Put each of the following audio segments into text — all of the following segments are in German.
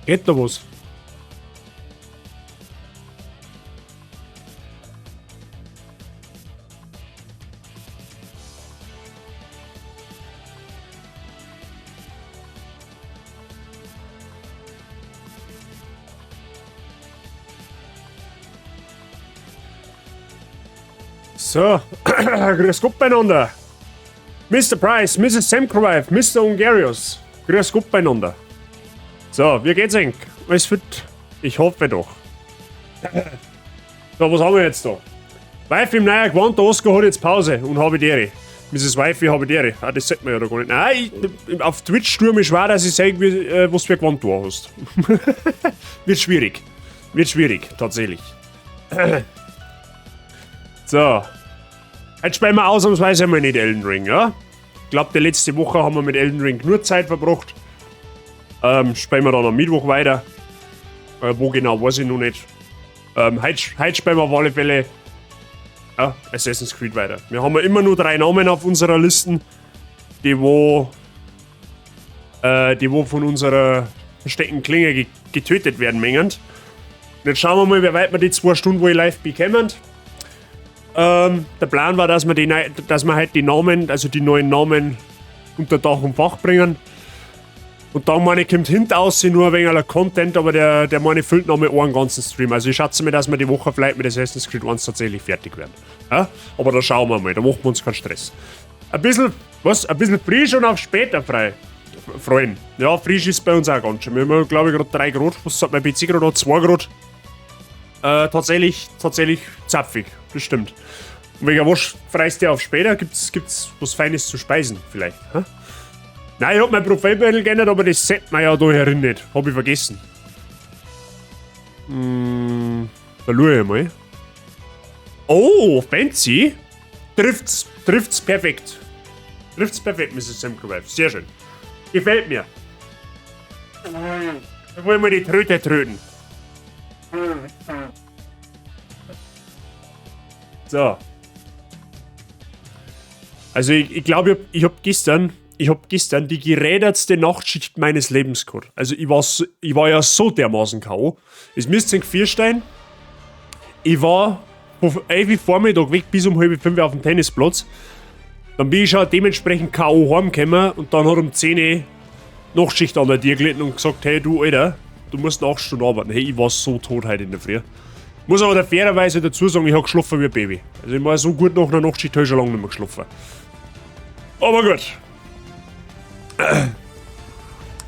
Geht da was? So, grüß Gott beieinander. Mr. Price, Mrs. Semkrovive, Mr. Ungarius. Grüß Gott beieinander. So, wie geht's Ihnen? Alles fit? Ich hoffe doch. So, was haben wir jetzt da? Wifi im neuen Gewand, der Oscar hat jetzt Pause und habe die Ehre. Mrs. Wifi habe die Ehre. Ah, das sagt man ja da gar nicht. Nein, auf Twitch stürme ich schwer, dass ich sage, was für ein Gewand du hast. Wird schwierig. Wird schwierig, tatsächlich. So. Jetzt spielen wir ausnahmsweise einmal nicht Elden Ring, ja? Ich glaube, die letzte Woche haben wir mit Elden Ring nur Zeit verbracht. Spielen wir dann am Mittwoch weiter. Wo genau, weiß ich noch nicht. Heute spielen wir auf alle Fälle Assassin's Creed weiter. Wir haben ja immer nur 3 Namen auf unserer Liste, die wo von unserer versteckten Klinge getötet werden mengen. Jetzt schauen wir mal, wie weit wir die 2 Stunden, wo ich live bekommen. Der Plan war, dass wir halt die Namen, also die neuen Namen unter Dach und Fach bringen. Und dann meine kommt hintaus nur ein wenig Content, aber der meine füllt noch mal einen ganzen Stream. Also ich schätze mir, dass wir die Woche vielleicht mit Assassin's Creed 1 tatsächlich fertig werden. Ja? Aber da schauen wir mal, da machen wir uns keinen Stress. Ein bisschen frisch und auf später freuen. Ja, frisch ist bei uns auch ganz schön. Wir haben, glaube ich, gerade 3 Grad. Was sagt mein PC gerade? 2 Grad. Tatsächlich zapfig, das stimmt. Und wegen was freist du auf später? Gibt's was Feines zu speisen vielleicht? Hä? Nein, ich hab mein Profilbild geändert, aber das sieht man ja da herin nicht. Hab ich vergessen. Da schaue ich mal. Oh, fancy. Trifft's perfekt. Trifft's perfekt, Mrs. Semkrovive. Sehr schön. Gefällt mir. Da wollen wir die Tröte tröten. So. Also ich glaube, ich hab gestern die gerädertste Nachtschicht meines Lebens gehabt. Also ich war ja so dermaßen K.O. Es müsst ihr vorstellen, ich war von 11 Uhr Vormittag weg bis um halb 5 Uhr auf dem Tennisplatz. Dann bin ich schon dementsprechend K.O. heimgekommen und dann hat um 10 Uhr Nachtschicht an der Tür gelitten und gesagt, hey du Alter, du musst 8 Stunden arbeiten. Hey, ich war so tot heute in der Früh. Muss aber fairerweise dazu sagen, ich habe geschlafen wie ein Baby. Also ich war so gut nach einer Nachtschicht, habe ich schon lange nicht mehr geschlafen. Aber gut.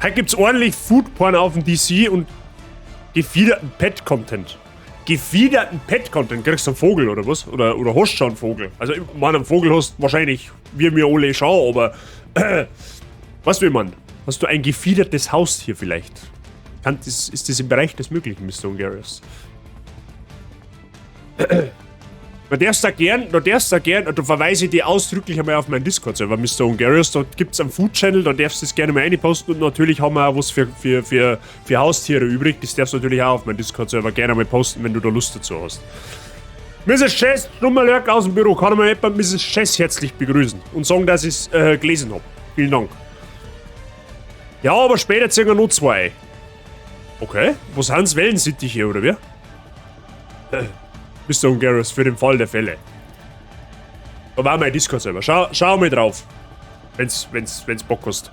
Heute gibt's ordentlich Foodporn auf dem DC und gefiederten Pet-Content. Gefiederten Pet-Content? Kriegst du einen Vogel oder was? Oder hast du schon einen Vogel? Also, ich meine, einen Vogel hast du wahrscheinlich, wie wir alle schauen, aber was will man? Hast du ein gefiedertes Haustier vielleicht? Ist das im Bereich des Möglichen, Mr. Ungarius? Da darfst du gern, da verweise ich dir ausdrücklich einmal auf meinen Discord-Server, Mr. Ungarius. Dort gibt's einen Food-Channel, da darfst du es gerne mal reinposten und natürlich haben wir auch was für Haustiere übrig. Das darfst du natürlich auch auf meinen Discord-Server gerne mal posten, wenn du da Lust dazu hast. Mrs. Chess, Nummerlurk aus dem Büro, kann ich mal jemand Mrs. Chess herzlich begrüßen und sagen, dass ich es gelesen habe. Vielen Dank. Ja, aber später ziehen wir noch 2. Okay, was sind's, Wellensittiche oder wie? Mr. Ungarius, für den Fall der Fälle. Da war mein Discord-Server. Schau mal drauf. Wenn's Bock hast.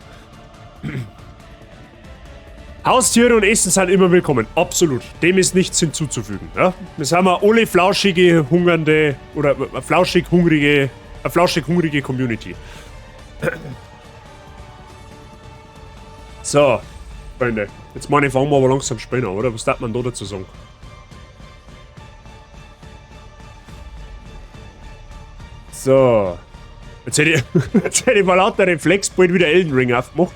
Haustiere und Essen sind immer willkommen. Absolut. Dem ist nichts hinzuzufügen. Ja? Wir sind alle flauschige, hungernde oder flauschig hungrige Community. So, Freunde. Jetzt meine ich, fangen wir aber langsam spielen, oder? Was darf man da dazu sagen? So. Jetzt hätte ich mal lauter Reflex bald wieder Elden Ring aufgemacht.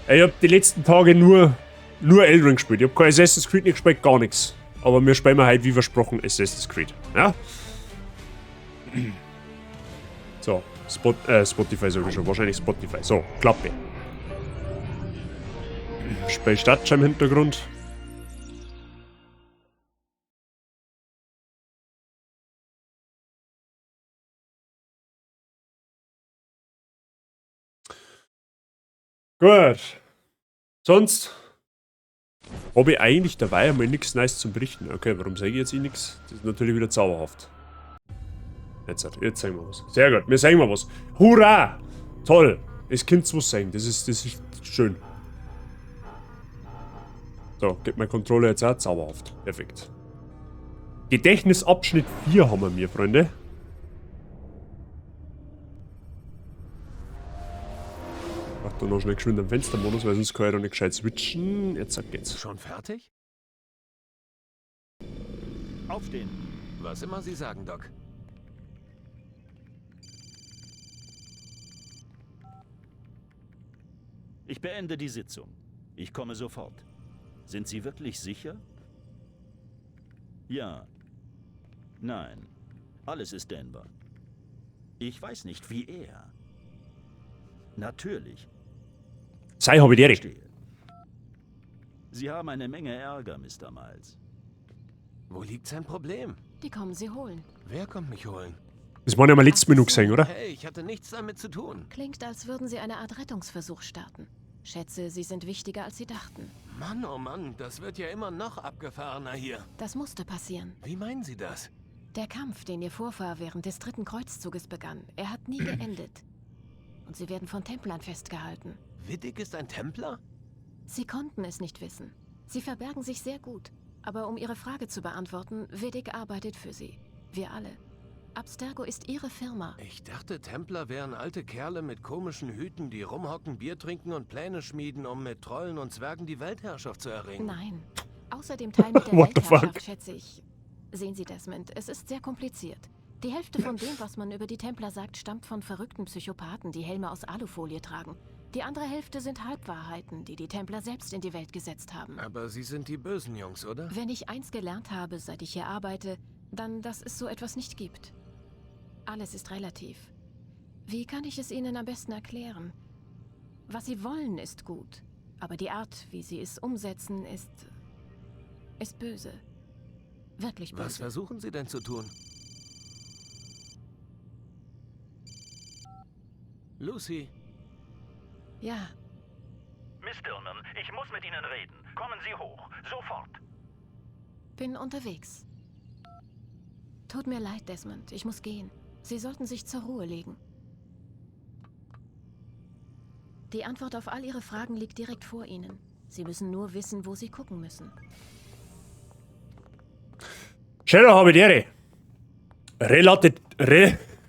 Ich hab die letzten Tage nur Elden Ring gespielt. Ich hab kein Assassin's Creed nicht gespielt, gar nichts. Aber wir spielen heute, wie versprochen, Assassin's Creed. Ja? So. Spotify sogar schon. Wahrscheinlich Spotify. So, Klappe. Spiel Stadt schon im Hintergrund. Gut. Sonst habe ich eigentlich dabei einmal nichts Neues zum Berichten. Okay, warum sage ich jetzt nichts? Das ist natürlich wieder zauberhaft. Jetzt sehen wir was. Sehr gut, wir sehen mal was. Hurra! Toll! Es könnte was sein. Das ist schön. So, geht mein Controller jetzt auch zauberhaft. Perfekt. Gedächtnisabschnitt 4 haben wir, Freunde. Mach da noch schnell geschwind am Fenstermodus, weil sonst kann ich da nicht gescheit switchen. Jetzt geht's. Schon fertig? Aufstehen. Was immer Sie sagen, Doc. Ich beende die Sitzung. Ich komme sofort. Sind Sie wirklich sicher? Ja. Nein. Alles ist dehnbar. Ich weiß nicht, wie er. Natürlich. Sei habe ich die Ehre. Verstehe. Sie haben eine Menge Ärger, Mr. Miles. Wo liegt sein Problem? Die kommen sie holen. Wer kommt mich holen? Das waren ja mal letztes Minute gesehen, oder? Hey, ich hatte nichts damit zu tun. Klingt, als würden sie eine Art Rettungsversuch starten. Schätze, sie sind wichtiger, als sie dachten. Mann, oh Mann, das wird ja immer noch abgefahrener hier. Das musste passieren. Wie meinen Sie das? Der Kampf, den ihr Vorfahr während des 3. Kreuzzuges begann, er hat nie geendet. Und sie werden von Templern festgehalten. Wittig ist ein Templer? Sie konnten es nicht wissen. Sie verbergen sich sehr gut. Aber um Ihre Frage zu beantworten, Vedic arbeitet für Sie. Wir alle. Abstergo ist Ihre Firma. Ich dachte, Templer wären alte Kerle mit komischen Hüten, die rumhocken, Bier trinken und Pläne schmieden, um mit Trollen und Zwergen die Weltherrschaft zu erringen. Nein. Außer dem Teil mit der What the Weltherrschaft, fuck? schätze ich. Sehen Sie, Desmond, es ist sehr kompliziert. Die Hälfte von dem, was man über die Templer sagt, stammt von verrückten Psychopathen, die Helme aus Alufolie tragen. Die andere Hälfte sind Halbwahrheiten, die die Templer selbst in die Welt gesetzt haben. Aber Sie sind die bösen Jungs, oder? Wenn ich eins gelernt habe, seit ich hier arbeite, dann, dass es so etwas nicht gibt. Alles ist relativ. Wie kann ich es Ihnen am besten erklären? Was Sie wollen, ist gut. Aber die Art, wie Sie es umsetzen, ist böse. Wirklich böse. Was versuchen Sie denn zu tun? Lucy, Ja, Miss Dillman, ich muss mit Ihnen reden. Kommen Sie hoch. Sofort. bin unterwegs. Tut mir leid, Desmond. Ich muss gehen. Sie sollten sich zur Ruhe legen. Die Antwort auf all Ihre Fragen liegt direkt vor Ihnen. Sie müssen nur wissen, wo Sie gucken müssen. Schöner habe ich die Ehre.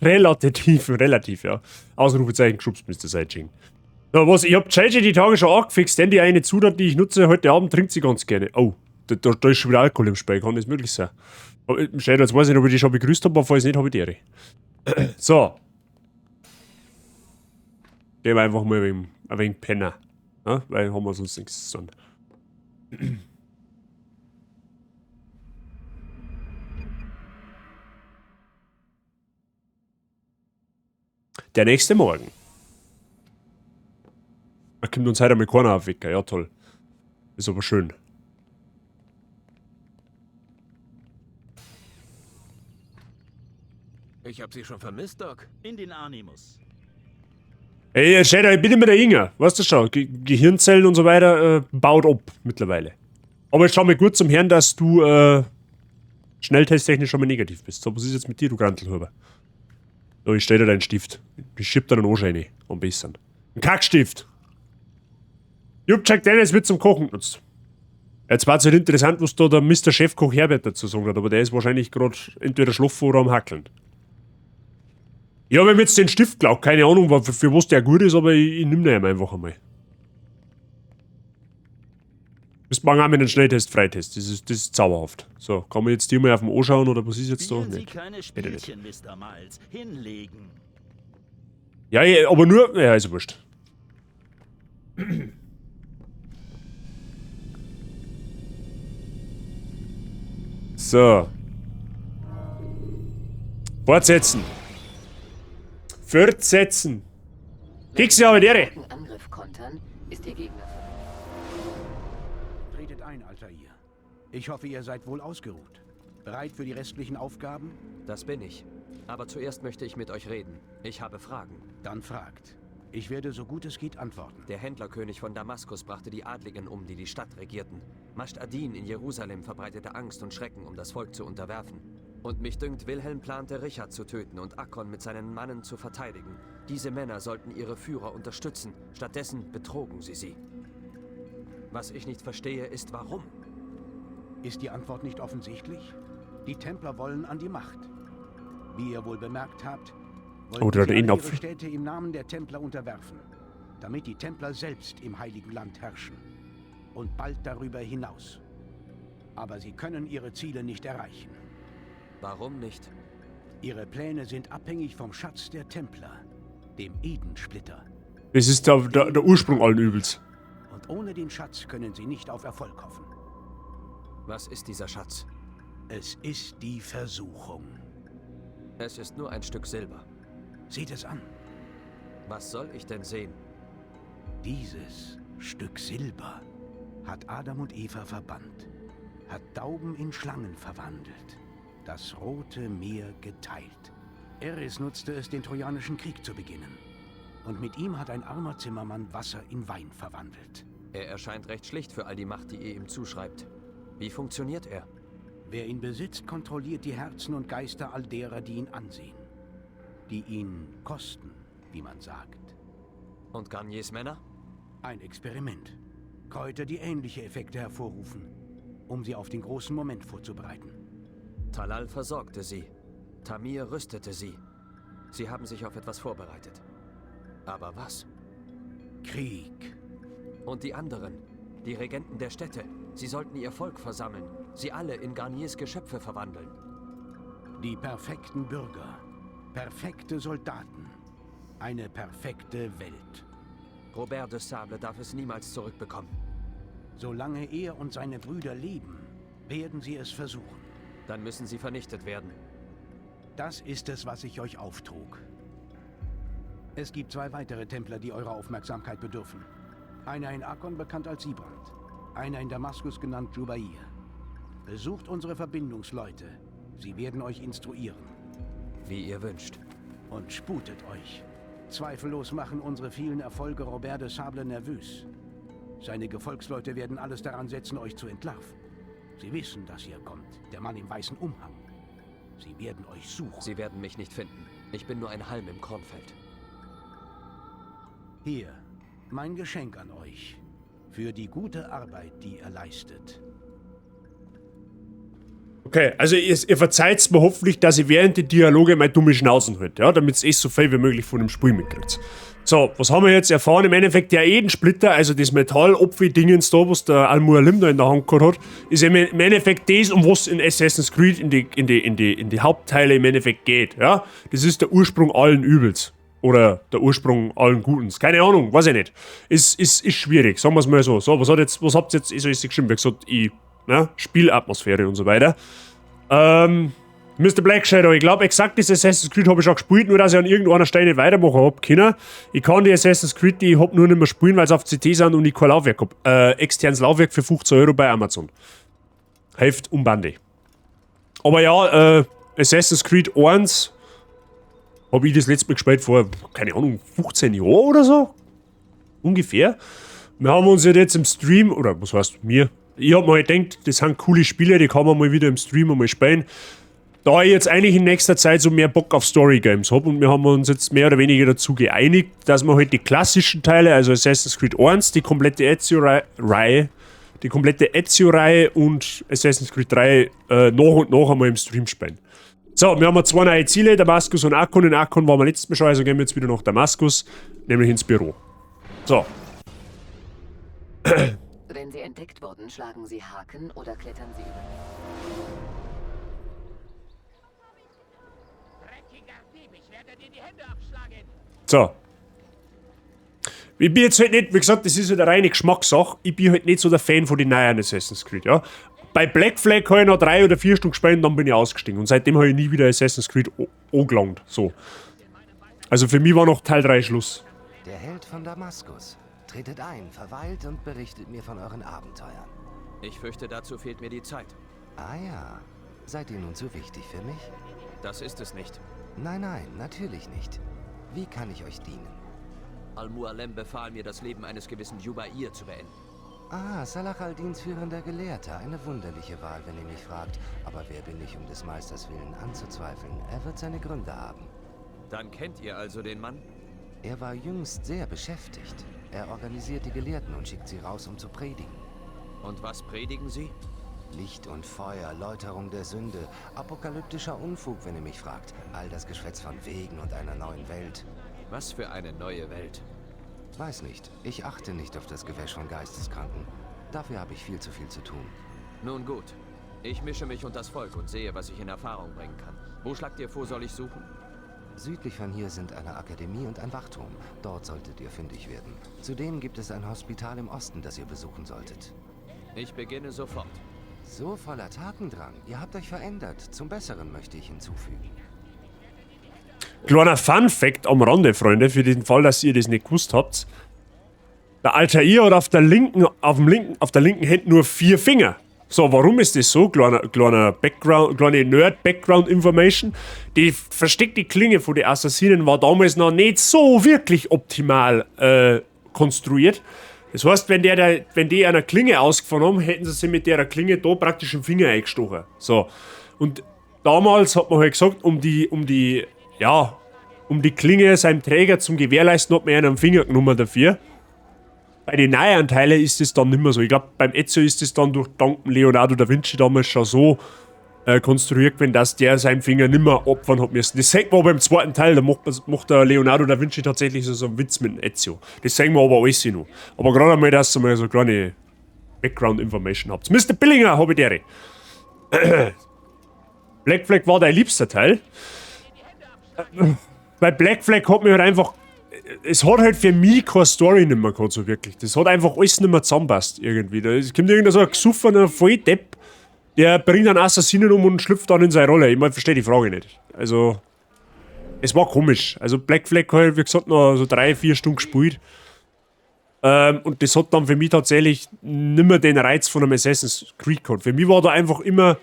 Relativ, ja. Ausrufezeichen geschubst müsste sein, Jing. So, was, ich hab JJ die Tage schon angefixt, denn die eine Zutat, die ich nutze heute Abend, trinkt sie ganz gerne. Oh, da ist schon wieder Alkohol im Spiel, kann das möglich sein? Schön, jetzt weiß ich nicht, ob ich die schon begrüßt habe, aber falls nicht, habe ich die Ehre. So. Gehen wir einfach mal ein wenig Penner. Ja? Weil haben wir sonst nichts zu tun. Der nächste Morgen. Da kommt uns heute einmal keiner aufwecken. Ja, toll. Ist aber schön. ich habe Sie schon vermisst, Doc. In den Animus. Ey, Shadow, ich bin immer der Inge. Weißt du schon, Gehirnzellen und so weiter baut ab mittlerweile. Aber jetzt schau mal gut zum Herrn, dass du schnelltesttechnisch schon mal negativ bist. So, was ist jetzt mit dir, du Grantelhuber? So, ich stell dir deinen Stift. Ich schieb dir einen Anschein am besten. Ein Kackstift! Jack Dennis wird zum Kochen genutzt. Jetzt war es halt interessant, was da der Mr. Chefkoch Herbert dazu sagen hat, aber der ist wahrscheinlich gerade entweder schlafen oder am Hackeln. Ich habe ihm jetzt den Stift glaubt, keine Ahnung, für was der gut ist, aber ich nehme den einfach einmal. Bis morgen haben wir einen Schnelltest-Freitest, das ist zauberhaft. So, kann man jetzt die mal auf dem Ohr schauen oder was ist jetzt da? Spielen Sie Nicht. keine Spielchen, Mr. Miles. Hinlegen. Ja, aber nur, ja, ist wurscht. So. Fortsetzen. Fortsetzen. Kekse aber dere. Angriff kontern, ist Ihr Gegner. Tretet ein, Alter ihr. Ich hoffe, ihr seid wohl ausgeruht. Bereit für die restlichen Aufgaben? Das bin ich. Aber zuerst möchte ich mit euch reden. Ich habe Fragen. Dann fragt. Ich werde so gut es geht antworten. Der Händlerkönig von Damaskus brachte die Adligen um, die die Stadt regierten. Mascht ad-Din in Jerusalem verbreitete Angst und Schrecken, um das Volk zu unterwerfen. Und mich dünkt, Wilhelm plante, Richard zu töten und Akkon mit seinen Mannen zu verteidigen. Diese Männer sollten ihre Führer unterstützen. Stattdessen betrogen sie. Was ich nicht verstehe, ist warum. Ist die Antwort nicht offensichtlich? Die Templer wollen an die Macht. Wie ihr wohl bemerkt habt, wollen sie ihre Städte im Namen der Templer unterwerfen, damit die Templer selbst im Heiligen Land herrschen. Und bald darüber hinaus. Aber sie können ihre Ziele nicht erreichen. Warum nicht? Ihre Pläne sind abhängig vom Schatz der Templer, dem Edensplitter. Das ist der Ursprung allen Übels. Und ohne den Schatz können sie nicht auf Erfolg hoffen. Was ist dieser Schatz? Es ist die Versuchung. Es ist nur ein Stück Silber. Seht es an. Was soll ich denn sehen? Dieses Stück Silber hat Adam und Eva verbannt, hat Tauben in Schlangen verwandelt, das Rote Meer geteilt. Eris nutzte es, den Trojanischen Krieg zu beginnen. Und mit ihm hat ein armer Zimmermann Wasser in Wein verwandelt. Er erscheint recht schlicht für all die Macht, die ihr ihm zuschreibt. Wie funktioniert er? Wer ihn besitzt, kontrolliert die Herzen und Geister all derer, die ihn ansehen. Die ihn kosten, wie man sagt. Und Garniers Männer? Ein Experiment. Kräuter, die ähnliche Effekte hervorrufen, um sie auf den großen Moment vorzubereiten. Talal versorgte sie. Tamir rüstete sie. Sie haben sich auf etwas vorbereitet. Aber was? Krieg. Und die anderen? Die Regenten der Städte. Sie sollten ihr Volk versammeln. Sie alle in Garniers Geschöpfe verwandeln. Die perfekten Bürger. Perfekte Soldaten. Eine perfekte Welt. Robert de Sable darf es niemals zurückbekommen. Solange er und seine Brüder leben, werden sie es versuchen. Dann müssen sie vernichtet werden. Das ist es, was ich euch auftrug. Es gibt 2 weitere Templer, die eurer Aufmerksamkeit bedürfen. Einer in Akkon, bekannt als Sibrand. Einer in Damaskus, genannt Jubair. Besucht unsere Verbindungsleute. Sie werden euch instruieren. Wie ihr wünscht. Und sputet euch. Zweifellos machen unsere vielen Erfolge Robert de Sable nervös. Seine Gefolgsleute werden alles daran setzen, euch zu entlarven. Sie wissen, dass ihr kommt, der Mann im weißen Umhang. Sie werden euch suchen. Sie werden mich nicht finden. Ich bin nur ein Halm im Kornfeld. Hier, mein Geschenk an euch. Für die gute Arbeit, die ihr leistet. Okay, also ihr verzeiht mir hoffentlich, dass ich während der Dialoge meine dumme Schnauzen halte, ja, damit es so viel wie möglich von dem Spiel mitkriegt. So, was haben wir jetzt erfahren? Im Endeffekt der Edensplitter, also das Metall-Opfi-Dingens da, was der Al-Mualim da in der Hand gehabt hat, ist im Endeffekt das, um was in Assassin's Creed in die Hauptteile im Endeffekt geht, ja. Das ist der Ursprung allen Übels. Oder der Ursprung allen Gutens. Keine Ahnung, weiß ich nicht. Ist schwierig, sagen wir es mal so. So, was habt ihr jetzt so geschrieben? Wie gesagt, Spielatmosphäre und so weiter. Mr. Black Shadow, ich glaube, exakt das Assassin's Creed habe ich auch gespielt, nur dass ich an irgendeiner Stelle nicht weitermachen habe können. Ich kann die Assassin's Creed, die ich habe, nur nicht mehr spielen, weil sie auf CT sind und ich kein Laufwerk habe. Externes Laufwerk für 15 € bei Amazon. Heft um Bande. Aber ja, Assassin's Creed 1 habe ich das letzte Mal gespielt vor, keine Ahnung, 15 Jahren oder so? Ungefähr. Wir haben uns jetzt im Stream, oder was heißt mir? Ich habe mal gedacht, das sind coole Spiele, die kann man mal wieder im Stream einmal spielen. Da ich jetzt eigentlich in nächster Zeit so mehr Bock auf Story-Games habe und wir haben uns jetzt mehr oder weniger dazu geeinigt, dass wir halt die klassischen Teile, also Assassin's Creed 1, die komplette Ezio-Reihe und Assassin's Creed 3 nach und nach einmal im Stream spielen. So, wir haben 2 neue Ziele, Damaskus und Akkon. In Akkon waren wir letztes Mal schon, also gehen wir jetzt wieder nach Damaskus, nämlich ins Büro. So. Wenn Sie entdeckt wurden, schlagen Sie Haken oder klettern Sie über. So. Ich bin jetzt halt nicht, wie gesagt, das ist halt eine reine Geschmackssache. Ich bin halt nicht so der Fan von den neuen Assassin's Creed, ja. Bei Black Flag habe ich noch 3 oder 4 Stunden gespielt und dann bin ich ausgestiegen. Und seitdem habe ich nie wieder Assassin's Creed angelangt. So. Also für mich war noch Teil 3 Schluss. Der Held von Damaskus. Tretet ein, verweilt und berichtet mir von euren Abenteuern. Ich fürchte, dazu fehlt mir die Zeit. Ah ja. Seid ihr nun zu wichtig für mich? Das ist es nicht. Nein, nein, natürlich nicht. Wie kann ich euch dienen? Al-Mualem befahl mir, das Leben eines gewissen Jubair zu beenden. Ah, Salah al-Dins führender Gelehrter. Eine wunderliche Wahl, wenn ihr mich fragt. Aber wer bin ich, um des Meisters Willen anzuzweifeln? Er wird seine Gründe haben. Dann kennt ihr also den Mann? Er war jüngst sehr beschäftigt. Er organisiert die Gelehrten und schickt sie raus, um zu predigen. Und was predigen sie? Licht und Feuer, Läuterung der Sünde, apokalyptischer Unfug, wenn ihr mich fragt. All das Geschwätz von Wegen und einer neuen Welt. Was für eine neue Welt. Weiß nicht. Ich achte nicht auf das Gewäsch von Geisteskranken. Dafür habe ich viel zu viel zu tun. Nun gut. Ich mische mich unter das Volk und sehe, was ich in Erfahrung bringen kann. Wo schlagt ihr vor, soll ich suchen? Südlich von hier sind eine Akademie und ein Wachturm. Dort solltet ihr fündig werden. Zudem gibt es ein Hospital im Osten, das ihr besuchen solltet. Ich beginne sofort. So voller Tatendrang. Ihr habt euch verändert. Zum Besseren möchte ich hinzufügen. Kleiner Fun-Fact am Rande, Freunde, für den Fall, dass ihr das nicht gewusst habt. Der Altair hat auf der linken Hand nur 4 Finger. So, warum ist das so? Kleine Nerd-Background-Information. Die versteckte Klinge von den Assassinen war damals noch nicht so wirklich optimal konstruiert. Das heißt, wenn die einer Klinge ausgefahren haben, hätten sie mit der Klinge da praktisch im Finger eingestochen. So. Und damals hat man halt gesagt, um die Klinge seinem Träger zum gewährleisten, hat man einen Finger genommen dafür. Bei den neuen Teilen ist es dann nicht mehr so. Ich glaube, beim Ezio ist es dann durch dank Leonardo da Vinci damals schon so konstruiert gewesen, dass der seinen Finger nicht mehr opfern hat müssen. Das sehen wir aber im zweiten Teil, da macht der Leonardo da Vinci tatsächlich so einen Witz mit dem Ezio. Das sehen wir aber alles noch. Aber gerade einmal, dass ihr mal so kleine Background-Information habt. Mr. Billinger, habe ich dere. Black Flag war dein liebster Teil. Bei Black Flag hat mir halt einfach... Es hat halt für mich keine Story nicht mehr gehabt, so wirklich. Das hat einfach alles nicht mehr zusammenpasst, irgendwie. Da kommt irgendein so ein gesoffener Volldepp, der bringt einen Assassinen um und schlüpft dann in seine Rolle. Ich verstehe die Frage nicht. Also, es war komisch. Also, Black Flag halt, wie gesagt, noch so 3-4 Stunden gespielt. Und das hat dann für mich tatsächlich nicht mehr den Reiz von einem Assassin's Creed gehabt. Für mich war da einfach immer,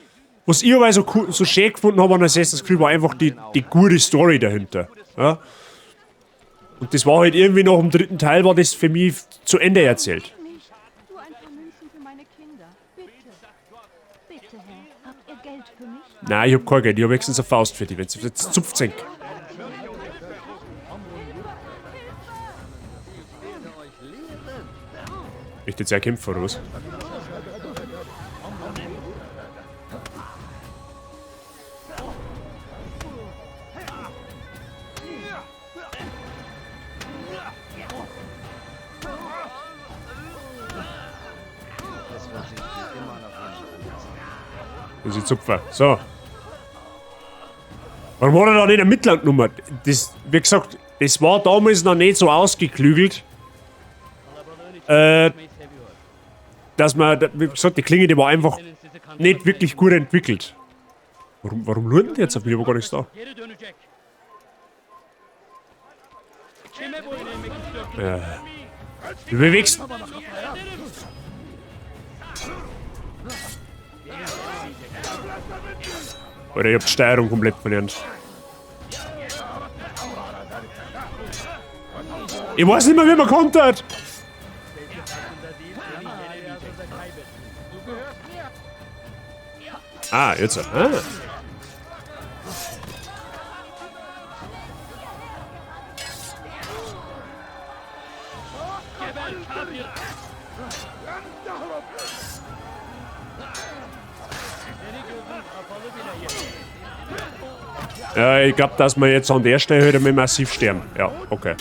was ich aber so schön gefunden habe an Assassin's Creed, war einfach die gute Story dahinter. Ja? Und das war halt irgendwie nach dem 3. Teil, war das für mich zu Ende erzählt. Du, ein paar Münzen für meine Kinder. Bitte. Bitte, Herr. Habt ihr Geld für mich? Nein, ich hab kein Geld. Ich hab höchstens eine Faust für die. Wenn sie jetzt zupft sind. Ich jetzt ja kämpfen oder was? Das ist Zupfer. So. Warum hat er da nicht ein Mitland genommen? Das, wie gesagt, das war damals noch nicht so ausgeklügelt. Dass man, wie gesagt, die Klinge, die war einfach nicht wirklich gut entwickelt. Warum luden die jetzt? Ich habe gar nichts da. Du bewegst. Oder ich hab die Steuerung komplett verlernt. Ich weiß nicht mehr, wie man kontert. Ah, jetzt. Ah. Ja, ich glaube, dass wir jetzt an der Stelle halt massiv sterben. Ja, okay.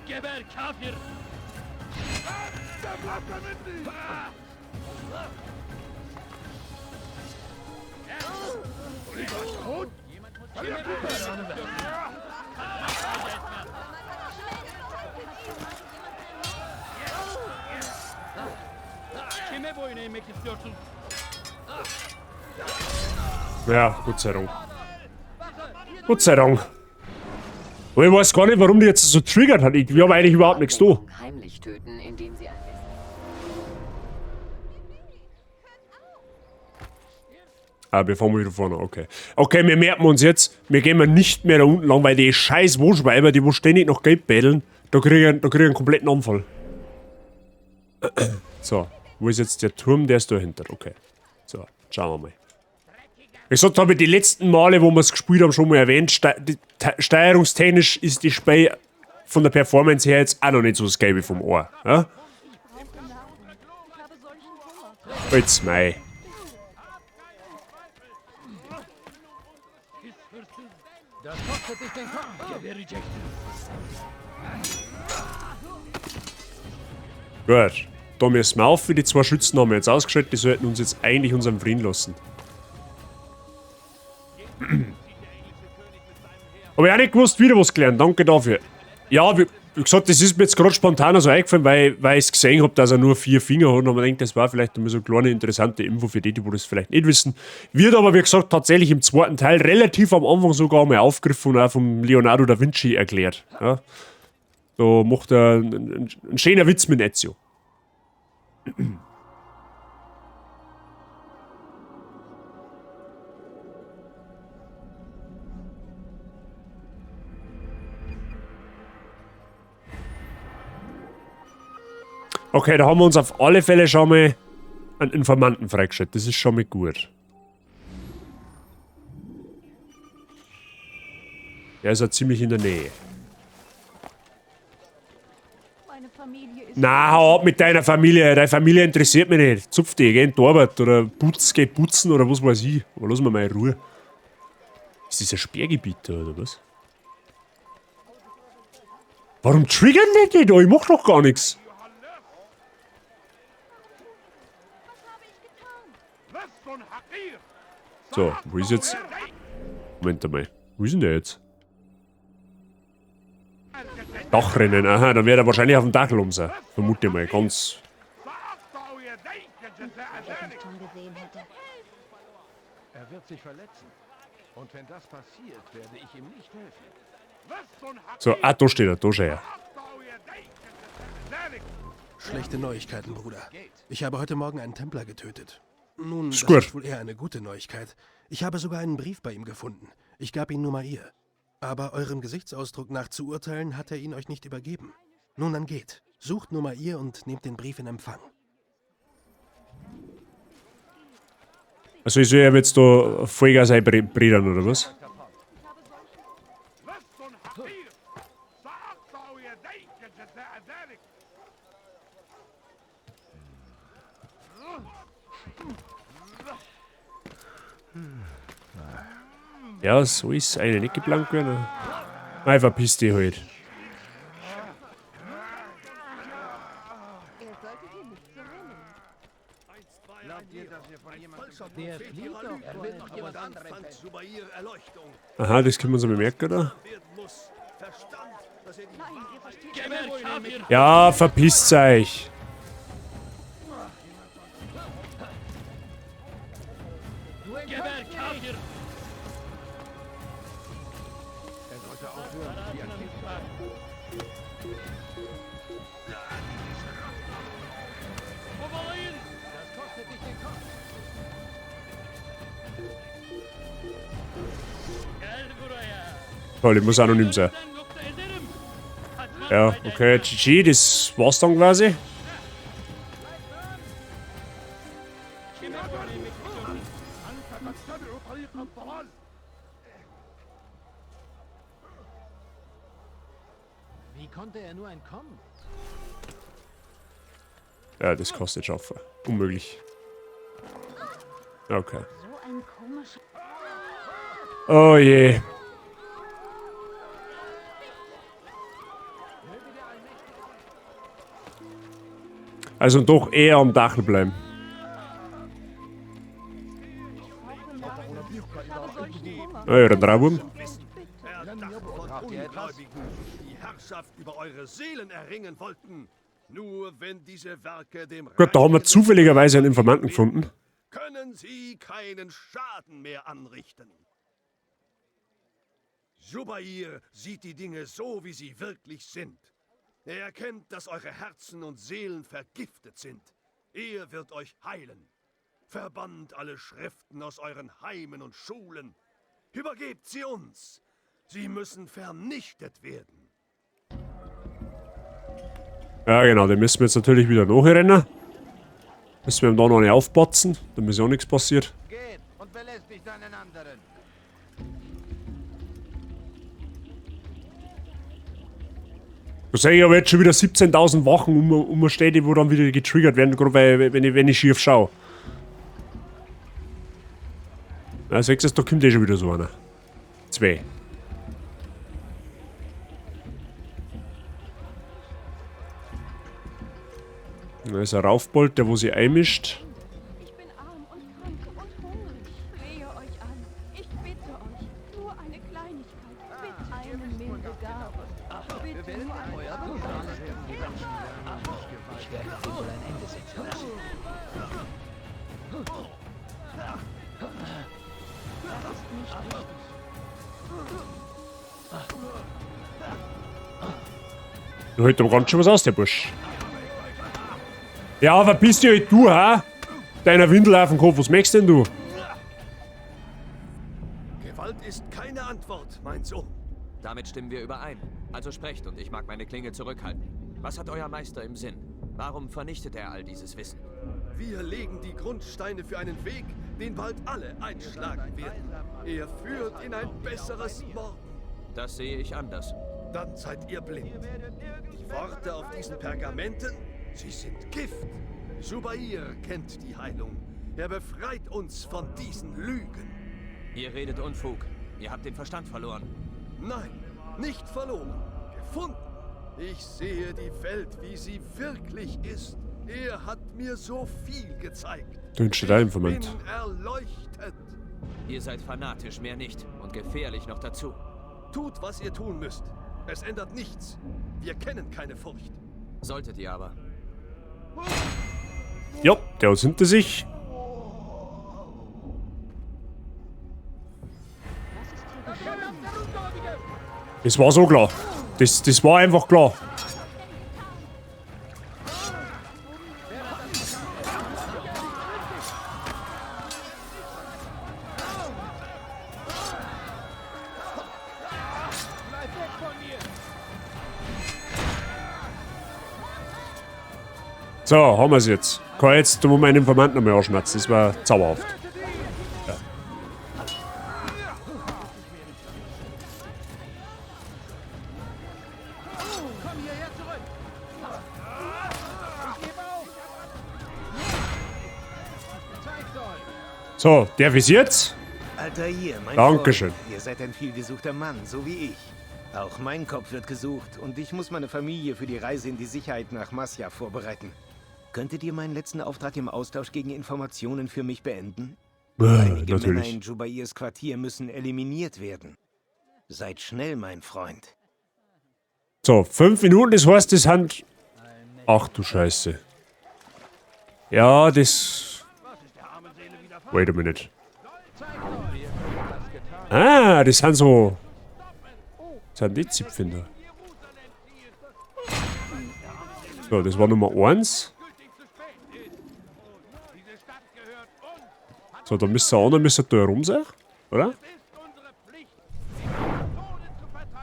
Geber Kafir! Ja, Gott sei Dank. Gott sei Dank. Aber ich weiß gar nicht, warum die jetzt so triggert hat. Wir haben eigentlich überhaupt nichts da. Heimlich töten, indem sie ein Ah, wir fahren wieder vorne, okay. Okay, wir merken uns jetzt, wir gehen mal nicht mehr da unten lang, weil die scheiß Wohnschweiber, die wo ständig noch Geld betteln, da kriegen einen kompletten Anfall. So, wo ist jetzt der Turm? Der ist da hinter, okay. So, schauen wir mal. Ich gesagt habe, die letzten Male, wo wir es gespielt haben, schon mal erwähnt, steuerungstechnisch ist die Spiel von der Performance her jetzt auch noch nicht so das Gelbe vom Ohr. Ja? Jetzt mei. Gut. Da müssen wir auf, die 2 Schützen haben wir jetzt ausgeschaltet, die sollten uns jetzt eigentlich unseren Frieden lassen. Aber ich habe nicht gewusst, wieder was gelernt, danke dafür. Ja, wie gesagt, das ist mir jetzt gerade spontan so eingefallen, weil ich es gesehen habe, dass er nur 4 Finger hat und man denkt, das war vielleicht immer so eine kleine interessante Info für die, die das vielleicht nicht wissen. Wird aber, wie gesagt, tatsächlich im zweiten Teil relativ am Anfang sogar mal aufgegriffen und auch vom Leonardo da Vinci erklärt. Ja. Da macht er einen schönen Witz mit Ezio. Okay, da haben wir uns auf alle Fälle schon mal einen Informanten freigestellt. Das ist schon mal gut. Der ist ja ziemlich in der Nähe. Na, hau ab mit deiner Familie. Deine Familie interessiert mich nicht. Zupf die, geh in die Arbeit oder geh putzen oder was weiß ich. Aber lass mir mal in Ruhe. Ist das ein Sperrgebiet da oder was? Warum triggern die da? Ich mach doch gar nichts. So, wo ist jetzt? Moment einmal. Wo ist denn der jetzt? Dachrennen, aha, dann wird er wahrscheinlich auf dem Dach rum sein. Vermute mal, ganz. Er wird sich verletzen. Und wenn das passiert, werde ich ihm nicht helfen. So, ah, da steht er, da steht er. Schlechte Neuigkeiten, Bruder. Ich habe heute Morgen einen Templer getötet. Nun, ist das gut. ist wohl eher eine gute Neuigkeit. Ich habe sogar einen Brief bei ihm gefunden. Ich gab ihn Numair. Aber eurem Gesichtsausdruck nach zu urteilen, hat er ihn euch nicht übergeben. Nun dann geht. Sucht Numair und nehmt den Brief in Empfang. Also ich sehe jetzt da Vollgas einbreddern, oder was? Ja, so ist eine nicht geplant gewesen. Nein, verpiss dich halt. Aha, das können wir uns bemerken, oder? Ja, verpisst euch. Toll, ich muss anonym sein. Ja, okay, GG, das war's dann quasi. Wie konnte er nur entkommen? Ja, das kostet schaffen. Unmöglich. Okay. Oh je. Also doch eher am Dach bleiben. Ja, der Traum. Die Herrschaft über eure Seelen erringen wollten. Nur wenn diese Werke dem Gut, da haben wir zufälligerweise einen Informanten gefunden. können sie keinen Schaden mehr anrichten. Zubair sieht die Dinge so, wie sie wirklich sind. Er erkennt, dass eure Herzen und Seelen vergiftet sind. Er wird euch heilen. Verbannt alle Schriften aus euren Heimen und Schulen. Übergebt sie uns. Sie müssen vernichtet werden. Ja, genau, den müssen wir jetzt natürlich wieder nachrennen. Müssen wir ihm da noch nicht aufbotzen, damit ist ja auch nichts passiert. Geht und belästigt einen anderen. Da sehe ich aber jetzt schon wieder 17.000 Wachen umstehen, wo dann wieder getriggert werden, gerade wenn ich schief schaue. Ja, siehst du, da kommt eh schon wieder so einer. 2. Da ist ein Raufbold, der wo sie einmischt. Ich bin arm und krank und hungrig. Flehe euch an. Ich bitte euch. Nur eine Kleinigkeit. Bitte eine milde Gabe. Bitte nur eine Gabe. Ich werde dem wohl ein Ende setzen lassen. Das ist nicht richtig. Da holt doch ganz schön was aus, der Bursch. Ja, verpiss dich halt du, ha? Deiner Windel auf den Kopf, was möchtest denn du? Gewalt ist keine Antwort, mein Sohn. Damit stimmen wir überein. Also sprecht und ich mag meine Klinge zurückhalten. Was hat euer Meister im Sinn? Warum vernichtet er all dieses Wissen? Wir legen die Grundsteine für einen Weg, den bald alle einschlagen werden. Er führt in ein besseres Morgen. Das sehe ich anders. Dann seid ihr blind. Die Worte auf diesen Pergamenten, sie sind Gift. Zubair kennt die Heilung. Er befreit uns von diesen Lügen. Ihr redet Unfug. Ihr habt den Verstand verloren. Nein, nicht verloren. Gefunden. Ich sehe die Welt, wie sie wirklich ist. Er hat mir so viel gezeigt. Du wünschst dir Informant. Ich bin erleuchtet. Ihr seid fanatisch, mehr nicht. Und gefährlich noch dazu. Tut, was ihr tun müsst. Es ändert nichts. Wir kennen keine Furcht. Solltet ihr aber. Ja, der ist hinter sich. Das war so klar. Das war einfach klar. So, haben wir es jetzt. Kann jetzt meinen Informanten nochmal anschmerzen. Das war zauberhaft. Ja. So, der ist jetzt. Altair, mein Dankeschön. Freund, ihr seid ein vielgesuchter Mann, so wie ich. Auch mein Kopf wird gesucht und ich muss meine Familie für die Reise in die Sicherheit nach Masya vorbereiten. Könntet ihr meinen letzten Auftrag im Austausch gegen Informationen für mich beenden? Einige Männer in Zubairs Quartier müssen eliminiert werden. Seid schnell, mein Freund. So, 5 Minuten, das heißt, das sind... Ach du Scheiße. Ja, das... Wait a minute. Ah, das sind so... Das sind die Zipfinder. So, das war Nummer 1. So, da müsste einer da herum sein, oder?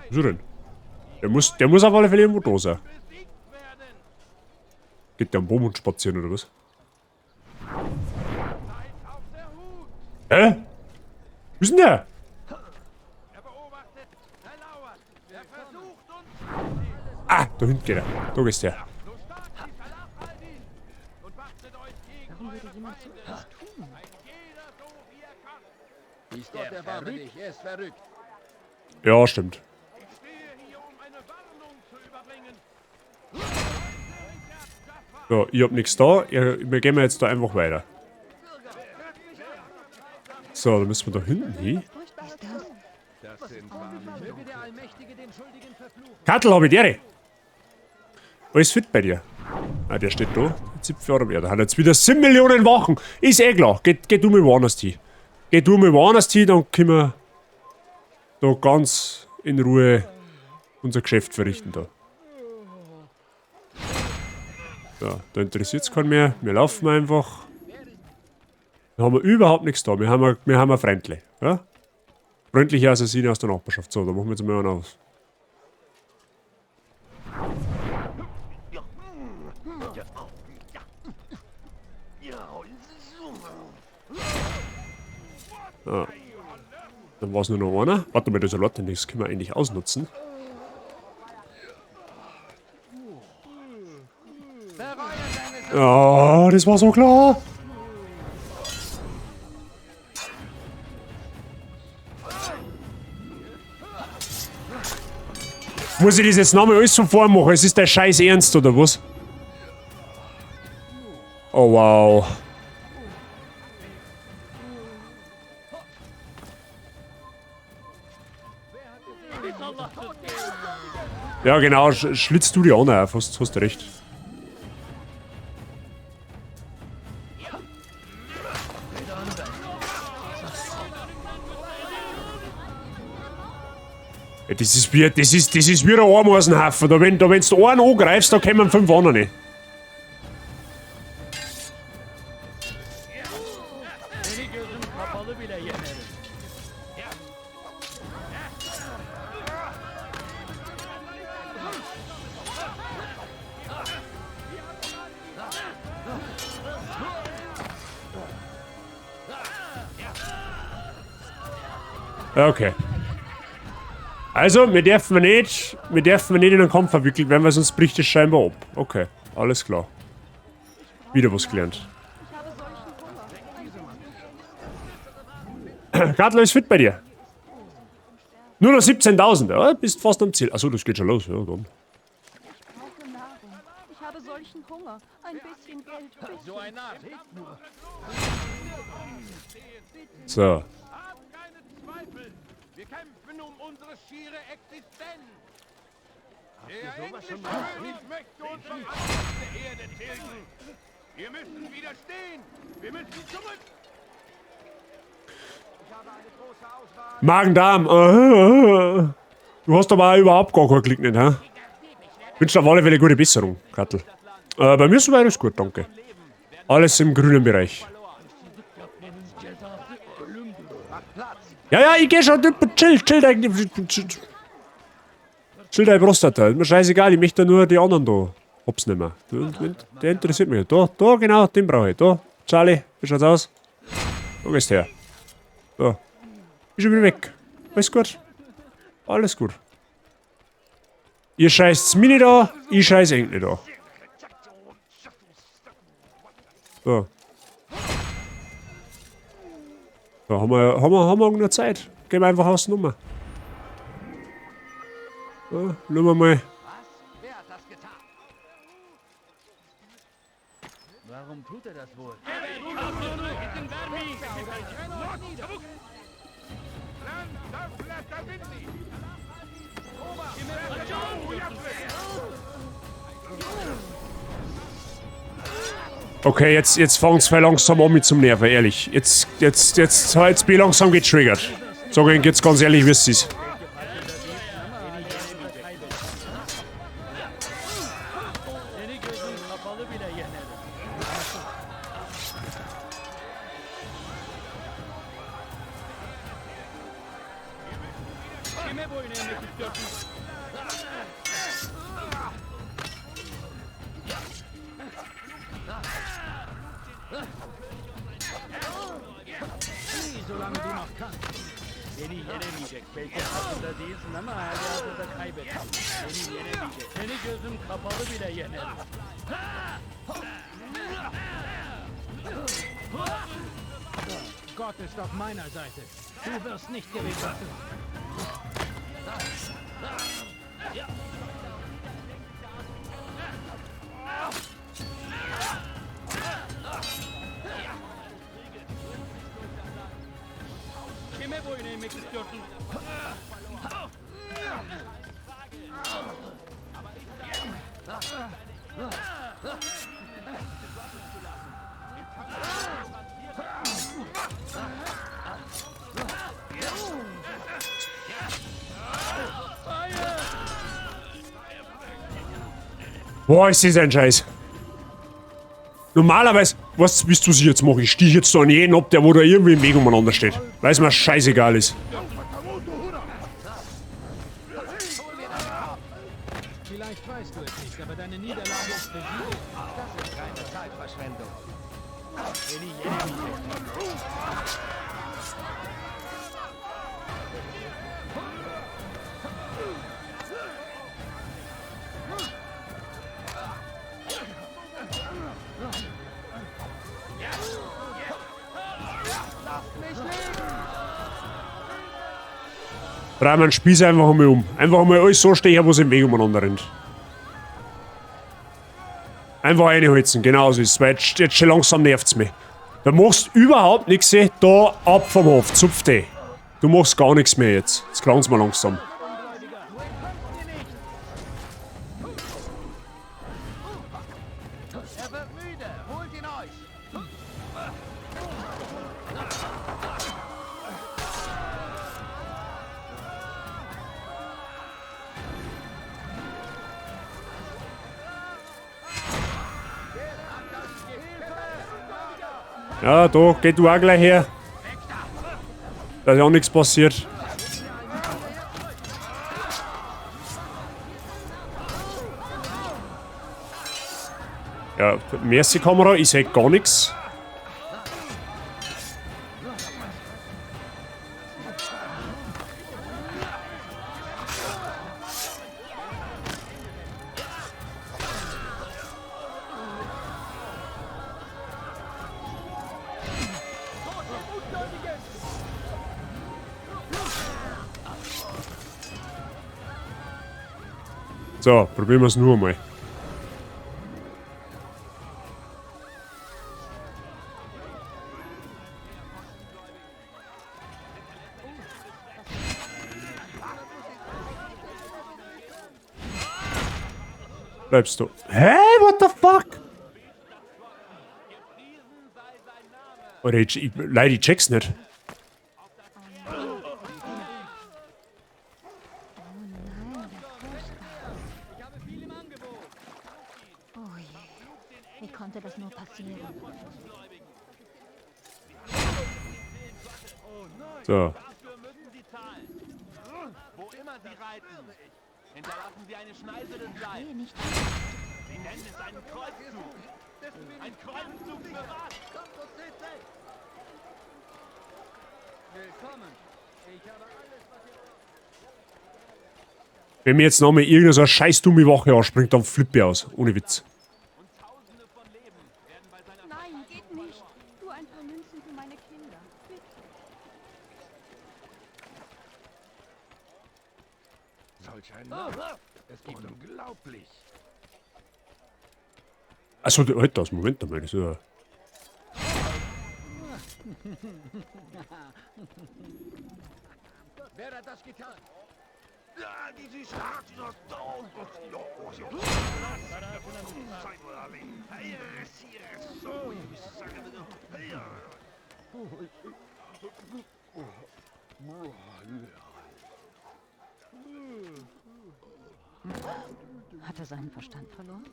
Wieso denn? Der muss auf alle Fälle irgendwo da sein. Geht der am Baum und spazieren, oder was? Hä? Wo ist denn der? Ah, da hinten geht er. Da ist der. Warum würde jemand so etwas tun? Ist er verrückt? Er ist verrückt. Ja, stimmt. So, ich hab nichts da. Wir gehen jetzt da einfach weiter. So, dann müssen wir da hinten hin. Kattel, hab ich dir. Alles fit bei dir? Ah, der steht da. Der Zipfel mehr. Der hat jetzt wieder 7 Millionen Wachen. Ist eh klar. Geh du mal woanders hin. Geh du mal woanders hin, dann können wir da ganz in Ruhe unser Geschäft verrichten da. So, da interessiert es keinen mehr. Wir laufen einfach. Da haben wir überhaupt nichts da. Wir haben ein Fremdle. Ja? Freundliche Assassine aus der Nachbarschaft. So, da machen wir jetzt mal einen aus. Ah. Dann war es nur noch einer. Warte mal, das Salat, das können wir eigentlich ausnutzen. Oh, das war so klar. Muss ich das jetzt nochmal alles von vorn machen? Es ist der Scheiß Ernst, oder was? Oh, wow. Ja, genau, schlitzt du die an, hast recht. Ja, das ist wie der Ameisenhaufen. Da wenn du einen angreifst, da kommen 5 andere. Okay. Also, wir dürfen nicht in den Kampf verwickelt werden, weil sonst bricht es scheinbar ab. Okay, alles klar. Wieder was gelernt. Gartler ist fit bei dir. Nur noch 17.000, ja? Bist fast am Ziel. Achso, das geht schon los, ja dann. Ich habe solchen Hunger. Ein bisschen Geld. So ein So. Wir kämpfen um unsere schiere Existenz. Der englische König möchte uns von der Erde tilgen. Wir müssen widerstehen. Wir müssen zurück. Ich habe eine große Auswahl. Magen-Darm. Du hast aber auch überhaupt gar keinen Klick nicht, hä? Wünsche auf alle Fälle gute Besserung, Kattel. Bei mir ist soweit alles gut, danke. Alles im grünen Bereich. Ja, ich geh schon. Chill deine Prostata. Ist mir scheißegal, ich möchte nur die anderen da. Hab's nicht mehr. Der interessiert mich. Da, genau, den brauche ich. Da, Charlie, wie schaut's aus? Wo gehst du her? Da. Ist schon wieder weg. Alles gut. Alles gut. Ihr scheißt mich nicht an, ich scheiß Eng nicht an. So. Da haben wir nur Zeit. Gehen wir einfach aus der Nummer. So, schauen wir mal. Warum tut er das wohl? Okay, jetzt fängt's voll langsam an mit zum Nerven, ehrlich. Jetzt bin ich langsam getriggert. Sag ich jetzt ganz ehrlich, wie es ist. Solange du noch kannst. Beni yenemeyecek. Belki farkında değilsin ama halihazırda kaybettin. Beni yenemeyecek. Seni gözüm kapalı bile yenerim. Gott ist auf meiner Seite. Du wirst nicht gewinnen. Kime boyun eğmek istiyorsun? Boah, ist das ein Scheiß. Normalerweise, was willst du jetzt machen? Ich stehe jetzt da an jeden ab, der wo da irgendwie im Weg umeinander steht. Weil es mir scheißegal ist. Vielleicht weißt du es nicht, aber deine Niederlage ist besiegt. Das ist reine Zeitverschwendung. Dreh mein Spieß einfach einmal um. Einfach einmal alles so stehen, wo es im Weg umeinander rennt. Einfach reinholzen, genau so ist es. Weil jetzt schon langsam nervt es mich. Du machst überhaupt nichts, da ab vom Hof, zupf dich. Du machst gar nichts mehr jetzt. Jetzt klang's mal langsam. Er wird müde. Holt ihn euch. Ja, da, geh du auch gleich her. Da ist ja auch nichts passiert. Ja, merci Kamera, ich sehe gar nichts. So, probieren wir es nur mal. Bleibst du. Hä? What the fuck? Oder leider, ich check's nicht. Oh je, wie konnte das nur passieren? So. Wo immer sie reiten, hinterlassen sie eine Schneise des Fleisch. Sie nennen es einen Kreuzzug. Ein Kreuzzug für was? Willkommen. Ich habe alles, was ihr... Wenn mir jetzt nochmal irgendeine so eine scheiß dumme Woche ausspringt, dann flippe ich aus. Ohne Witz. Nein, geht nicht. Nur ein paar Münzen für meine Kinder. Bitte. Solch ein Mann. Es gibt unglaublich. Also, halt das, Moment mal. Das ist ja... Wer hat das getan? Ja, dieses Hart, das Dog. Hat er seinen Verstand verloren?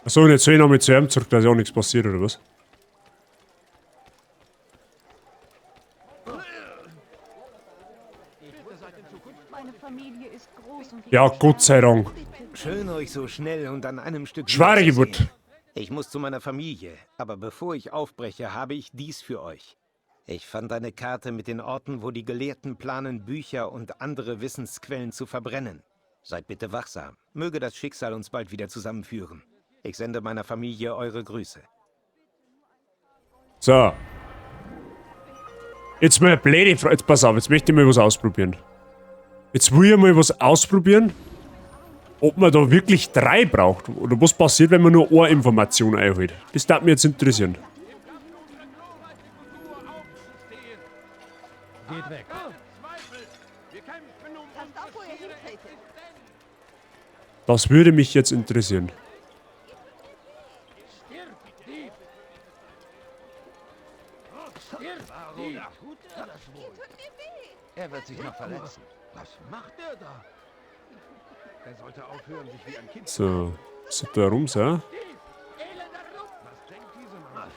Achso, und jetzt soll ich noch mit zu ihm zurück, da ist ja auch nichts passiert, oder was? Meine Familie ist groß und Ja, Gott sei Dank. Schön, euch so schnell und an einem Stück Schwere wiederzusehen. Geburt. Ich muss zu meiner Familie, aber bevor ich aufbreche, habe ich dies für euch. Ich fand eine Karte mit den Orten, wo die Gelehrten planen, Bücher und andere Wissensquellen zu verbrennen. Seid bitte wachsam. Möge das Schicksal uns bald wieder zusammenführen. Ich sende meiner Familie eure Grüße. So. Jetzt mal eine blöde Frage. Jetzt pass auf, jetzt möchte ich mal was ausprobieren. Jetzt will ich mal was ausprobieren, ob man da wirklich 3 braucht. Oder was passiert, wenn man nur eine Information einholt. Das darf mich jetzt interessieren. Geht weg. Das würde mich jetzt interessieren. Stirb! sich noch verletzen. Was macht er da? Er sollte aufhören, sich wie ein Kind So, so da rum, so. Was denkt diese Mann?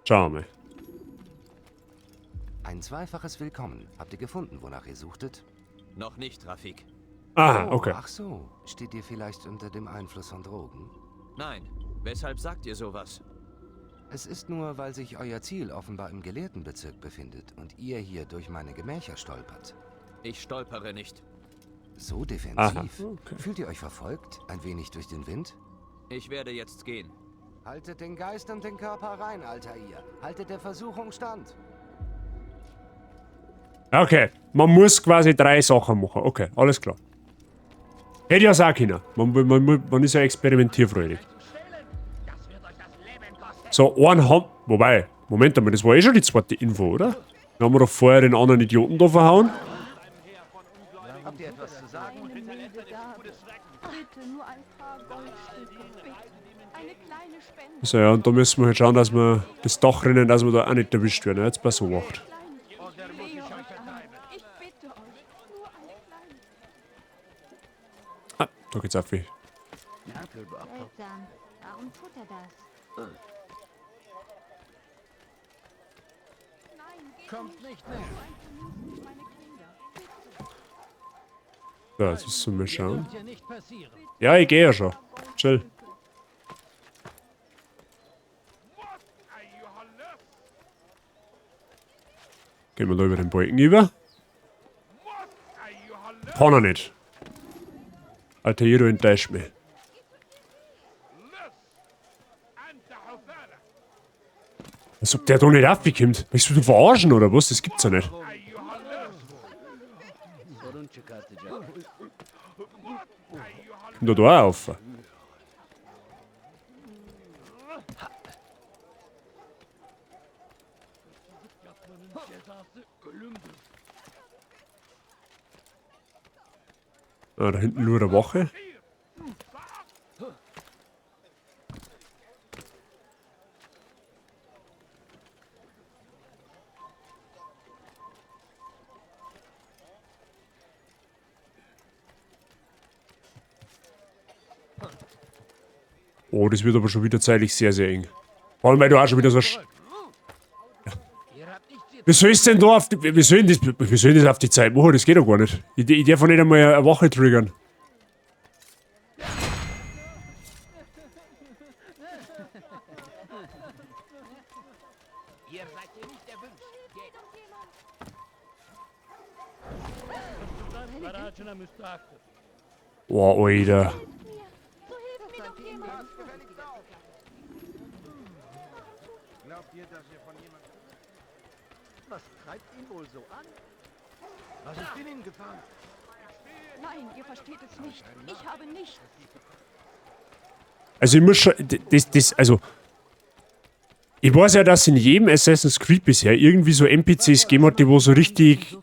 Schauen wir. Ein zweifaches Willkommen. Habt ihr gefunden, wonach ihr suchtet? Noch nicht, Rafik. Aha, okay. Ach so. Steht ihr vielleicht unter dem Einfluss von Drogen? Nein. Weshalb sagt ihr sowas? Es ist nur, weil sich euer Ziel offenbar im Gelehrtenbezirk befindet und ihr hier durch meine Gemächer stolpert. Ich stolpere nicht. So defensiv. Aha, okay. Fühlt ihr euch verfolgt? Ein wenig durch den Wind? Ich werde jetzt gehen. Haltet den Geist und den Körper rein, Altair. Haltet der Versuchung stand. Okay, man muss quasi 3 Sachen machen. Okay, alles klar. Hätte ja sagen können. Man ist ja experimentierfreudig. So, einen haben... Wobei, Moment einmal, das war eh schon die zweite Info, oder? Dann haben wir doch vorher den anderen Idioten da verhauen. Habt ihr etwas zu sagen? Bitte nur ein paar Goldstücke, bitte. Eine kleine Spende. So, ja, und da müssen wir halt schauen, dass wir das Dach rennen, dass wir da auch nicht erwischt werden. Jetzt bei so Nacht. Ich bitte euch, nur eine kleine. Ah, da geht's auf wie. Seltsam. Warum tut er das? Kommt nicht mehr. So, jetzt müssen wir schauen. Dürft ihr nicht passieren. Ja, ich gehe ja schon. Chill. Gehen wir da über den Balken über. Kann er nicht. Altair, du enttäuscht mich. Als ob der da nicht aufkommt. Willst du dich verarschen oder was? Das gibt's ja nicht. Kommt da auch auf? Ah, da hinten nur eine Wache. Oh, das wird aber schon wieder zeitlich sehr, sehr eng. Vor allem, weil du auch schon wieder so... Wie soll ich denn da auf die... Wie soll ich das auf die Zeit machen? Das geht doch gar nicht. Ich darf nicht einmal eine Woche triggern. Ihr seid hier nicht erwünscht. Geht. Boah, Alter. Glaubt ihr, dass ihr von jemandem... Was treibt ihn wohl so an? Was ist in ihn gefahren? Nein, ihr versteht es nicht. Ich habe nichts. Also ich muss schon... Also... Ich weiß ja, dass in jedem Assassin's Creed bisher irgendwie so NPCs gegeben hat, die wo so richtig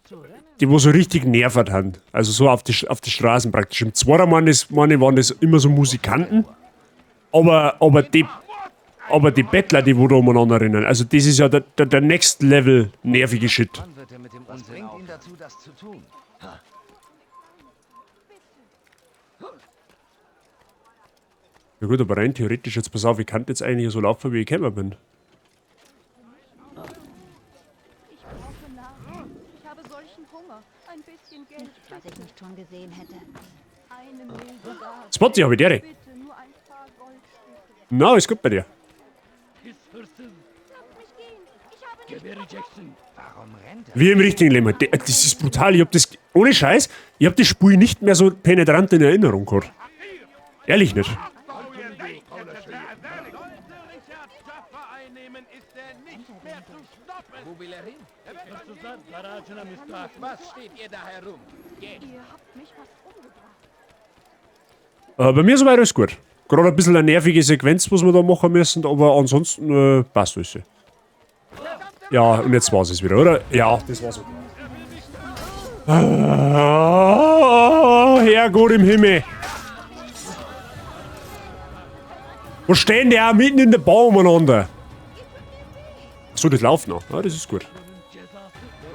nervt haben. Also so auf die Straßen praktisch. Im zweiten waren das immer so Musikanten. Aber die Bettler, die wo da umeinander rennen, also das ist ja der Next Level nervige Shit. Was bringt ihn dazu, das zu tun? Ja gut, aber rein theoretisch, jetzt pass auf, ich kann jetzt eigentlich so laufen, wie ich gekommen bin. Ich brauche Nahrung. Ich habe solchen Hunger. Ein bisschen Geld. Was ich nicht schon gesehen hätte. Eine milde Gabe. Spotty, habe ich dir. Bitte nur ein paar Goldstücke. Na, ist gut bei dir. Warum rennt er? Wie im richtigen Leben. Das ist brutal. Ich hab das... Ohne Scheiß, ich hab das Spiel nicht mehr so penetrant in Erinnerung gehabt. Ehrlich nicht. Wo will er hin? Was steht ihr da herum? Geht. Ihr habt mich fast umgebracht. Bei mir soweit alles gut. Gerade ein bisschen eine nervige Sequenz, was wir da machen müssen, aber ansonsten passt alles. Ja, und jetzt war's es wieder, oder? Ja, das war's. Oh, Herrgott im Himmel. Wo stehen die auch mitten in der Bahn umeinander? So, das läuft noch. Ja, das ist gut. Der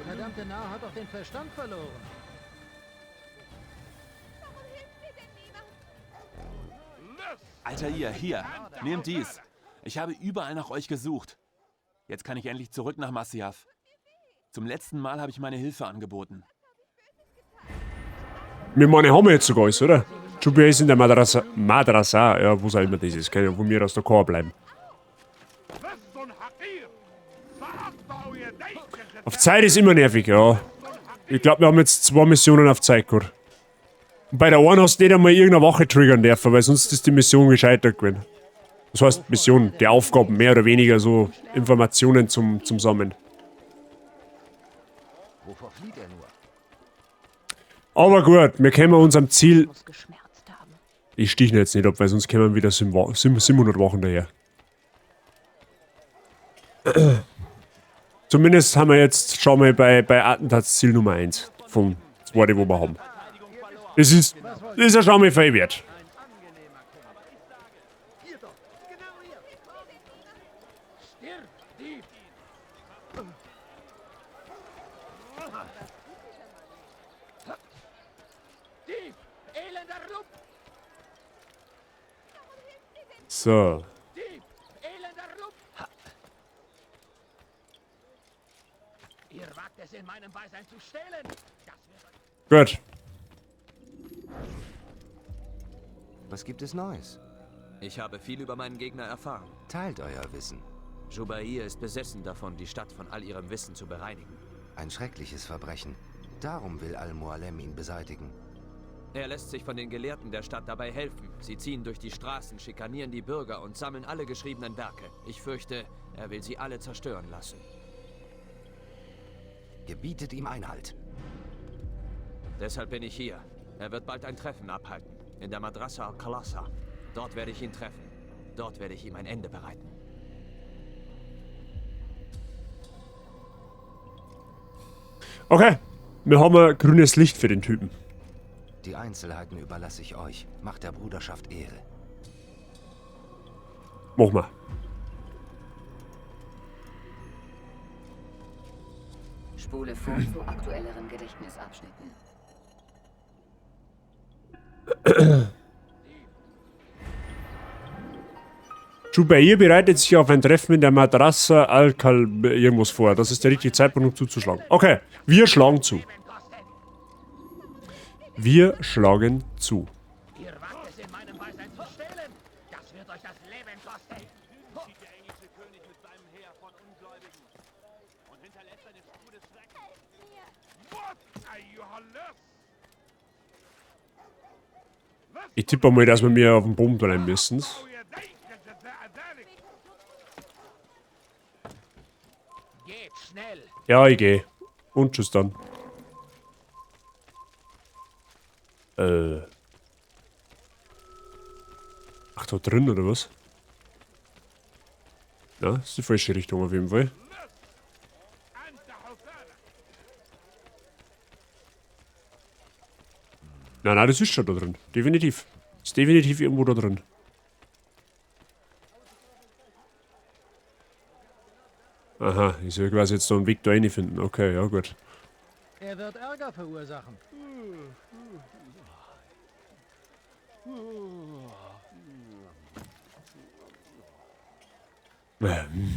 verdammte Narr hat doch den Verstand verloren. Alter, ihr, hier, nehmt dies. Ich habe überall nach euch gesucht. Jetzt kann ich endlich zurück nach Masyaf. Zum letzten Mal habe ich meine Hilfe angeboten. Wir meine, haben wir jetzt sogar alles, oder? Jubia ist in der Madrasa. Ja, wo soll immer das ist. Kann ja von mir aus der Chor bleiben. Auf Zeit ist immer nervig, ja. Ich glaube, wir haben jetzt 2 Missionen auf Zeit gehabt. Und bei der einen hast du nicht einmal irgendeine Woche triggern dürfen, weil sonst ist die Mission gescheitert gewesen. Das heißt, Mission, die Aufgaben, mehr oder weniger so Informationen zum Sammeln. Wovor flieht er nur? Aber gut, wir kommen unserem Ziel. Ich stiche jetzt nicht ab, weil sonst kommen wieder 700 Wochen daher. Zumindest haben wir jetzt schon mal bei Attentatsziel Nummer 1 vom 2, wo wir haben. Das ist ja schon mal viel wert. So. Ihr wagt es in meinem Beisein zu stehlen. Gut. Was gibt es Neues? Ich habe viel über meinen Gegner erfahren. Teilt euer Wissen. Jubair ist besessen davon, die Stadt von all ihrem Wissen zu bereinigen. Ein schreckliches Verbrechen. Darum will Al-Mualem ihn beseitigen. Er lässt sich von den Gelehrten der Stadt dabei helfen. Sie ziehen durch die Straßen, schikanieren die Bürger und sammeln alle geschriebenen Werke. Ich fürchte, er will sie alle zerstören lassen. Gebietet ihm Einhalt. Deshalb bin ich hier. Er wird bald ein Treffen abhalten. In der Madrasa al-Khalasa. Dort werde ich ihn treffen. Dort werde ich ihm ein Ende bereiten. Okay. Wir haben ein grünes Licht für den Typen. Die Einzelheiten überlasse ich euch. Macht der Bruderschaft Ehre. Mach mal. Spule vor zu aktuelleren Gedächtnisabschnitten. Jubair bereitet sich auf ein Treffen in der Madrasa al-Kal irgendwas vor. Das ist der richtige Zeitpunkt, um zuzuschlagen. Okay, wir schlagen zu. Wir schlagen zu. Ihr wagt es in meinem Beisein zu stehlen. Das wird euch das Leben kosten. Zieht der englische König mit seinem Heer von Ungläubigen und hinterlässt eine Spur des Schreckens. Ich tippe mal, dass wir mir auf den Boden bleiben müssen. Geht schnell. Ja, ich gehe. Und tschüss dann. Ach, da drin, oder was? Ja, das ist die falsche Richtung auf jeden Fall. Nein, das ist schon da drin. Definitiv. Ist definitiv irgendwo da drin. Aha, ich soll quasi jetzt da einen Weg da reinfinden. Okay, ja gut. Er wird Ärger verursachen.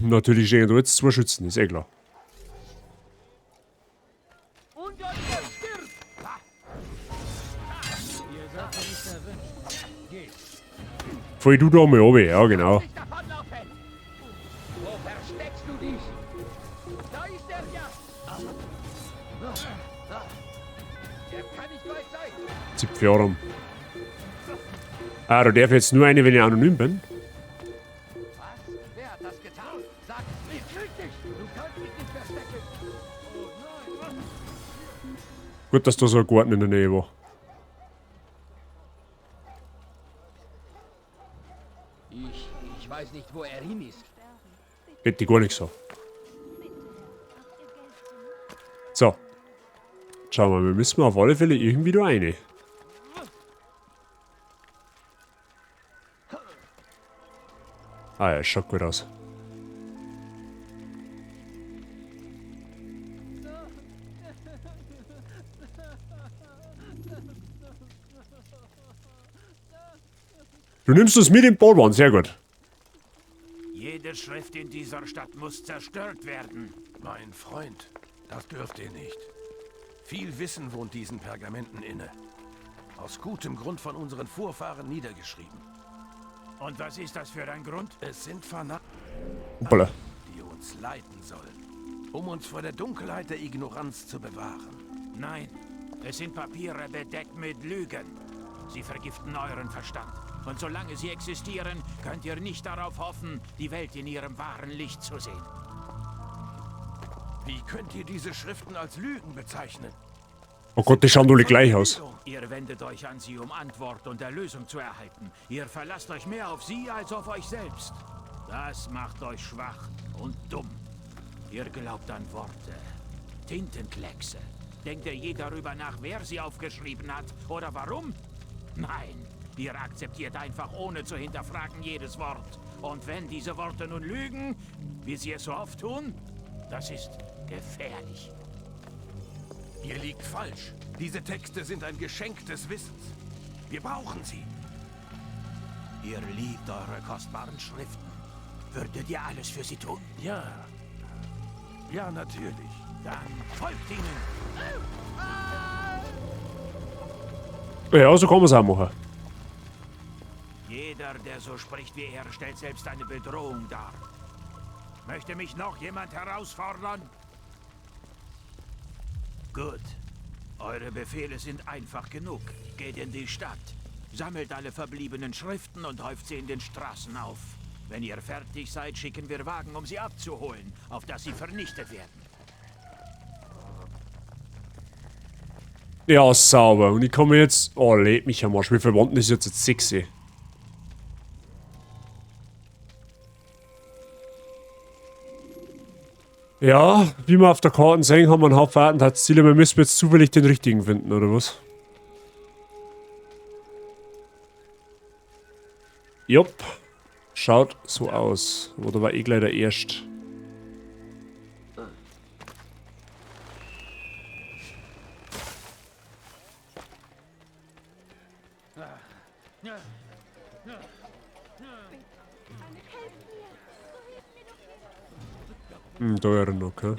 Natürlich stehen da jetzt 2 Schützen, ist eh klar. Fall du da mal runter, ja genau. Wo versteckst du dich? Da ist er ja. Er kann nicht weit sein. Zipfjahren. Ah, da darf ich jetzt nur eine, wenn ich anonym bin. Wer hat das getan? Sag, ich krieg dich. Du kannst mich nicht verstecken. Oh nein. Gut, dass da so ein Garten in der Nähe war. Ich weiß nicht, wo er hin ist. Geht die gar nicht so. So. Schauen wir mal, wir müssen auf alle Fälle irgendwie da rein. Ah ja, schaut gut aus. Du nimmst es mit im Ballborn, sehr gut. Jede Schrift in dieser Stadt muss zerstört werden. Mein Freund, das dürft ihr nicht. Viel Wissen wohnt diesen Pergamenten inne. Aus gutem Grund von unseren Vorfahren niedergeschrieben. Und was ist das für ein Grund? Es sind Fanatiker, die uns leiten sollen, um uns vor der Dunkelheit der Ignoranz zu bewahren. Nein, es sind Papiere bedeckt mit Lügen. Sie vergiften euren Verstand. Und solange sie existieren, könnt ihr nicht darauf hoffen, die Welt in ihrem wahren Licht zu sehen. Wie könnt ihr diese Schriften als Lügen bezeichnen? Oh Gott, die schauen alle gleich aus. Ihr wendet euch an sie, um Antwort und Erlösung zu erhalten. Ihr verlasst euch mehr auf sie als auf euch selbst. Das macht euch schwach und dumm. Ihr glaubt an Worte, Tintenkleckse. Denkt ihr je darüber nach, wer sie aufgeschrieben hat oder warum? Nein, ihr akzeptiert einfach ohne zu hinterfragen jedes Wort. Und wenn diese Worte nun lügen, wie sie es so oft tun, das ist gefährlich. Ihr liegt falsch. Diese Texte sind ein Geschenk des Wissens. Wir brauchen sie. Ihr liebt eure kostbaren Schriften. Würdet ihr alles für sie tun? Ja. Ja, natürlich. Dann folgt ihnen. Ja, so kann man es auch machen. Jeder, der so spricht wie er, stellt selbst eine Bedrohung dar. Möchte mich noch jemand herausfordern? Gut. Eure Befehle sind einfach genug. Geht in die Stadt, sammelt alle verbliebenen Schriften und häuft sie in den Straßen auf. Wenn ihr fertig seid, schicken wir Wagen, um sie abzuholen, auf dass sie vernichtet werden. Ja, sauber. Und ich komme jetzt... Oh, lebt mich am Arsch. Wie verwandt ist jetzt 6? Ja, wie wir auf der Karte sehen, haben wir einen Haufen Attentätsziele. Wir müssen jetzt zufällig den richtigen finden, oder was? Jupp. Schaut so aus. Oder war eh gleich der Erste? Da wäre noch, okay.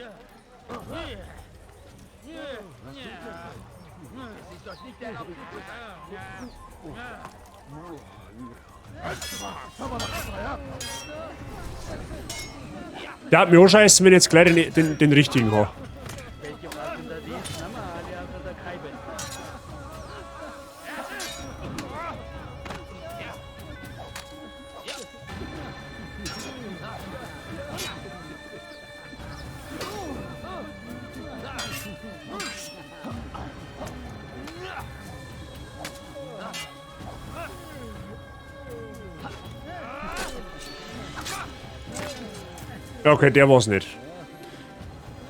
Der hat mir auch scheiße, wenn ich jetzt gleich den richtigen habe. Okay, der war's nicht.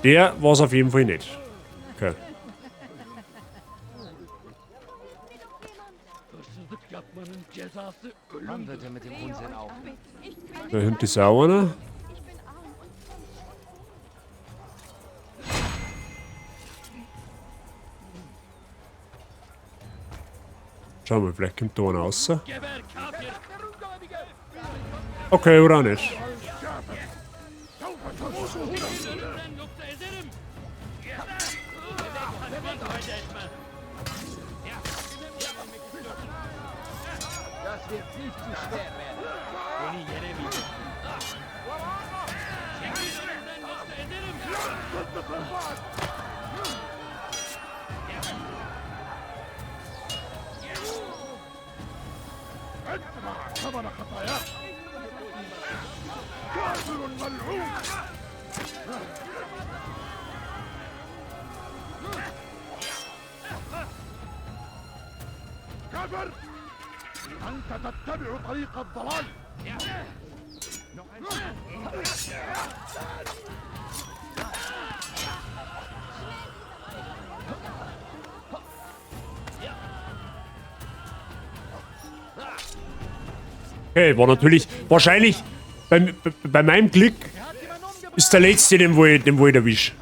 Der war's auf jeden Fall nicht. Okay. Wann wird er mit dem Unsinn aufhören? Da hinten ist auch einer. Schauen wir, vielleicht kommt da einer raus. Okay, oder auch nicht. Das wird viel zu schwer werden. كافر أنت تتبع طريق الضلال Okay, war natürlich, wahrscheinlich bei meinem Glück ist der letzte, den wo ich erwische.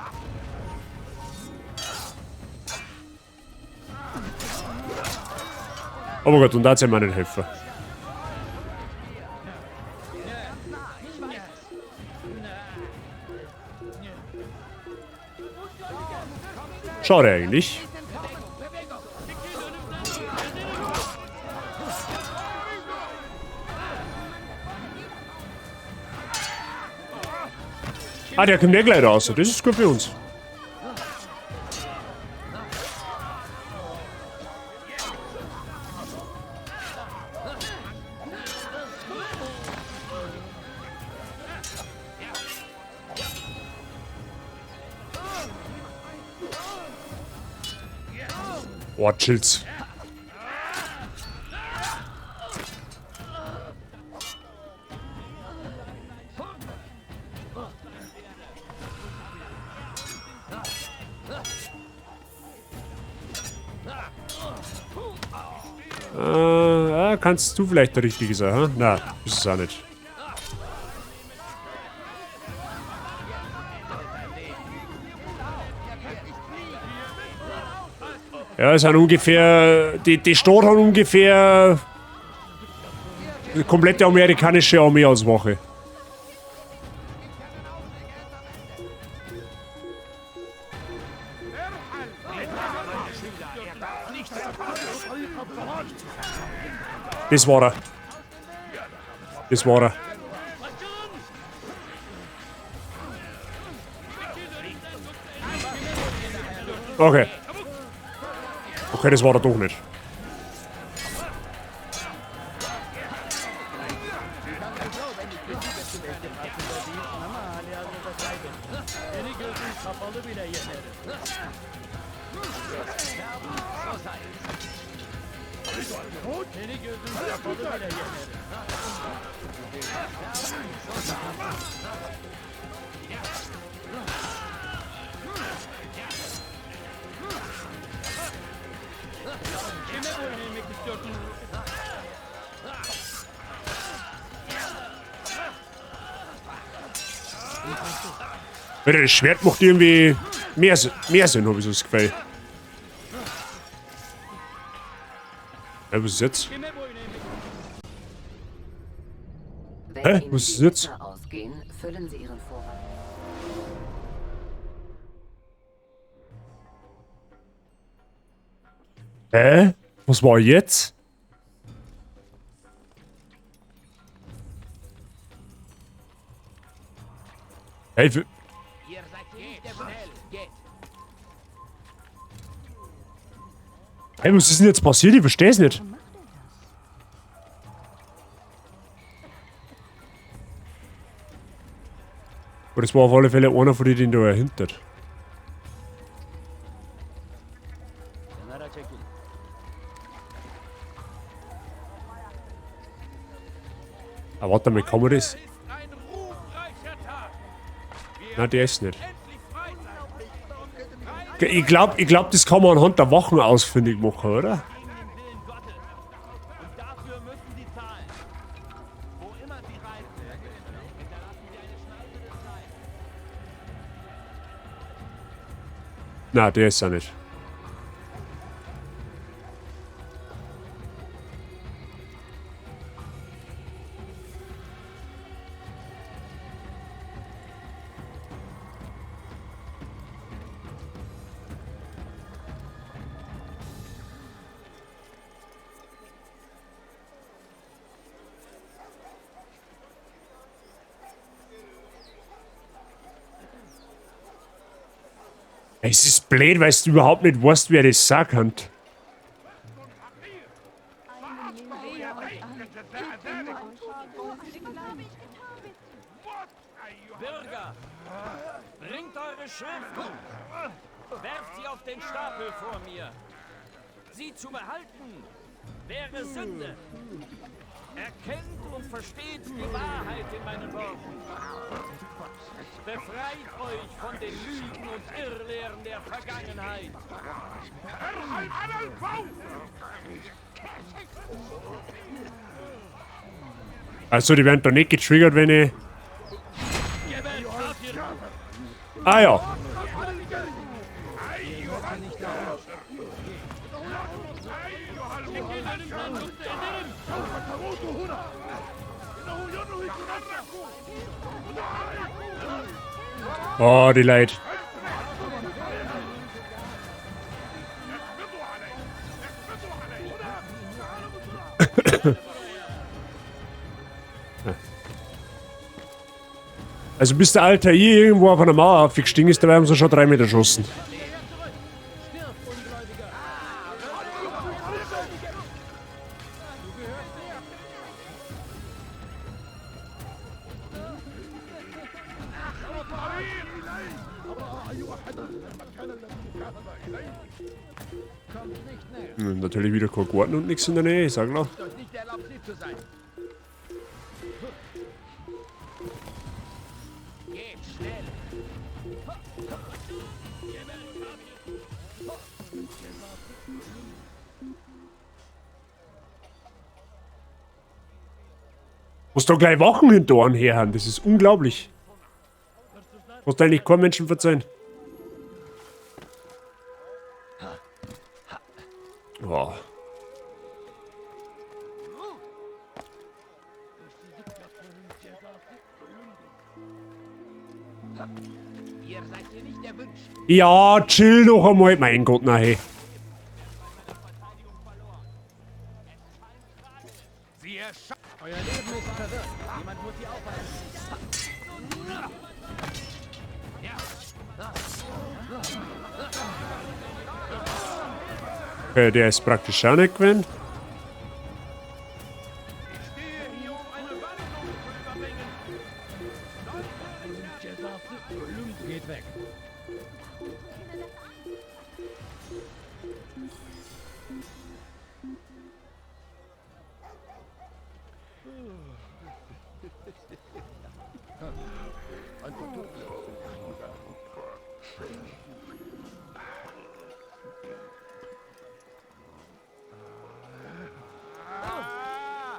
Aber Gott, und da hat sie mir nicht helfen. Schade eigentlich. Ah, der kommt ja gleich raus. Das ist gut für uns. Oh, chill's. Kannst du vielleicht der Richtige sein, ha? Na, ist es auch nicht. Ja, es sind ungefähr... Die Stadt hat ungefähr... eine komplette amerikanische Armee als Wache. Das war er. Das war er. Okay. Okay, das war er doch nicht. Das Schwert macht irgendwie mehr Sinn, habe ich so das Gefühl. Ja, was ist jetzt? Hä? Was ist jetzt? Füllen Sie Ihren Vorrat. Hä? Was war jetzt? Hey, hey, was ist denn jetzt passiert? Ich verstehe es nicht. Aber das war auf alle Fälle einer von denen, den da erhindert. Ah, warte mal, kann man das? Nein, der ist nicht. Ich glaub, das kann man anhand der Wachen ausfindig machen, oder? Nein, der ist ja nicht. Es ist blöd, weil du überhaupt nicht weißt, wer das sagen kann. Bürger, bringt eure Schriften. Werft sie auf den Stapel vor mir. Sie zu behalten wäre Sünde. Erkennt und versteht die Wahrheit in meinen Worten. Befreit euch von den Lügen und Irrlehren der Vergangenheit. Also, die werden da nicht getriggert, wenn ich Ah ja. Oh, die Leid. Also bis der Alter irgendwo auf einer Mauer abgestiegen ist, da haben sie schon 3 Meter geschossen. Natürlich wieder kein Garten und nichts in der Nähe, ich sag noch. Muss doch gleich Wochen hinter Ohren herhaben, das ist unglaublich. Muss eigentlich kein Menschen verzeihen. Oh. Ja, chill doch einmal. Mein Gott, nein. Euer Leben ist verwirrt. Jemand muss sie aufhalten. Okay, der ist praktisch auch nicht gewesen. Geht weg.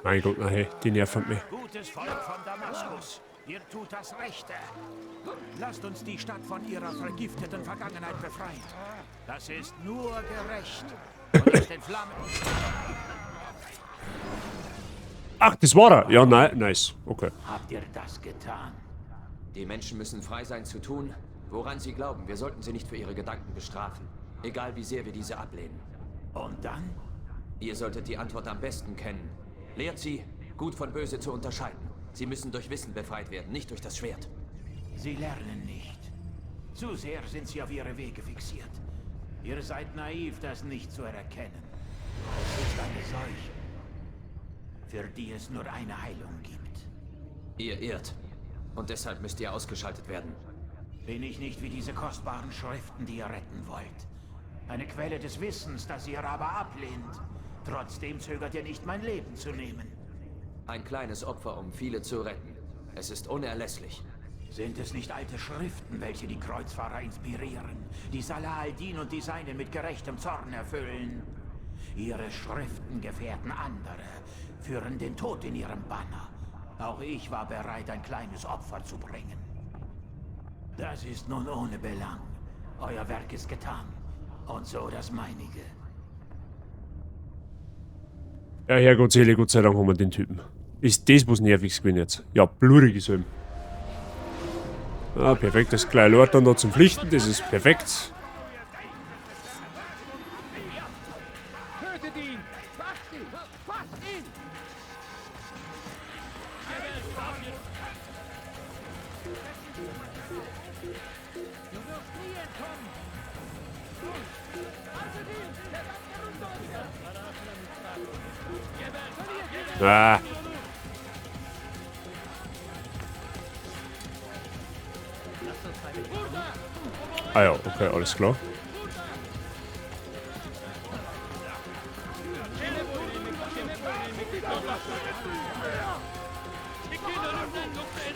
Mein Gott, nein, die nerven mich. Gutes Volk von Damaskus, ihr tut das Rechte. Lasst uns die Stadt von ihrer vergifteten Vergangenheit befreien. Das ist nur gerecht. Und aus den Flammen... Ach, das war er. Ja, nein, nice. Okay. Habt ihr das getan? Die Menschen müssen frei sein zu tun, woran sie glauben. Wir sollten sie nicht für ihre Gedanken bestrafen. Egal wie sehr wir diese ablehnen. Und dann? Ihr solltet die Antwort am besten kennen. Lehrt sie, gut von böse zu unterscheiden. Sie müssen durch Wissen befreit werden, nicht durch das Schwert. Sie lernen nicht. Zu sehr sind sie auf ihre Wege fixiert. Ihr seid naiv, das nicht zu erkennen. Es ist eine Seuche, für die es nur eine Heilung gibt. Ihr irrt. Und deshalb müsst ihr ausgeschaltet werden. Bin ich nicht wie diese kostbaren Schriften, die ihr retten wollt? Eine Quelle des Wissens, das ihr aber ablehnt. Trotzdem zögert ihr nicht, mein Leben zu nehmen. Ein kleines Opfer, um viele zu retten. Es ist unerlässlich. Sind es nicht alte Schriften, welche die Kreuzfahrer inspirieren, die Salah al-Din und die Seinen mit gerechtem Zorn erfüllen? Ihre Schriften gefährden andere, führen den Tod in ihrem Banner. Auch ich war bereit, ein kleines Opfer zu bringen. Das ist nun ohne Belang. Euer Werk ist getan. Und so das meinige. Ja, Herrgott, Seele, Gott sei Dank haben wir den Typen. Ist das was Nerviges gewesen jetzt? Ja, blurig ist ihm. Ah, perfekt, das kleine Lord dann noch zum Pflichten, das ist perfekt. Tötet ihn! Fasst ihn! Fasst ihn! Du wirst nie entkommen! Haltet ihn! Der Ah. Ah ja, okay, alles klar.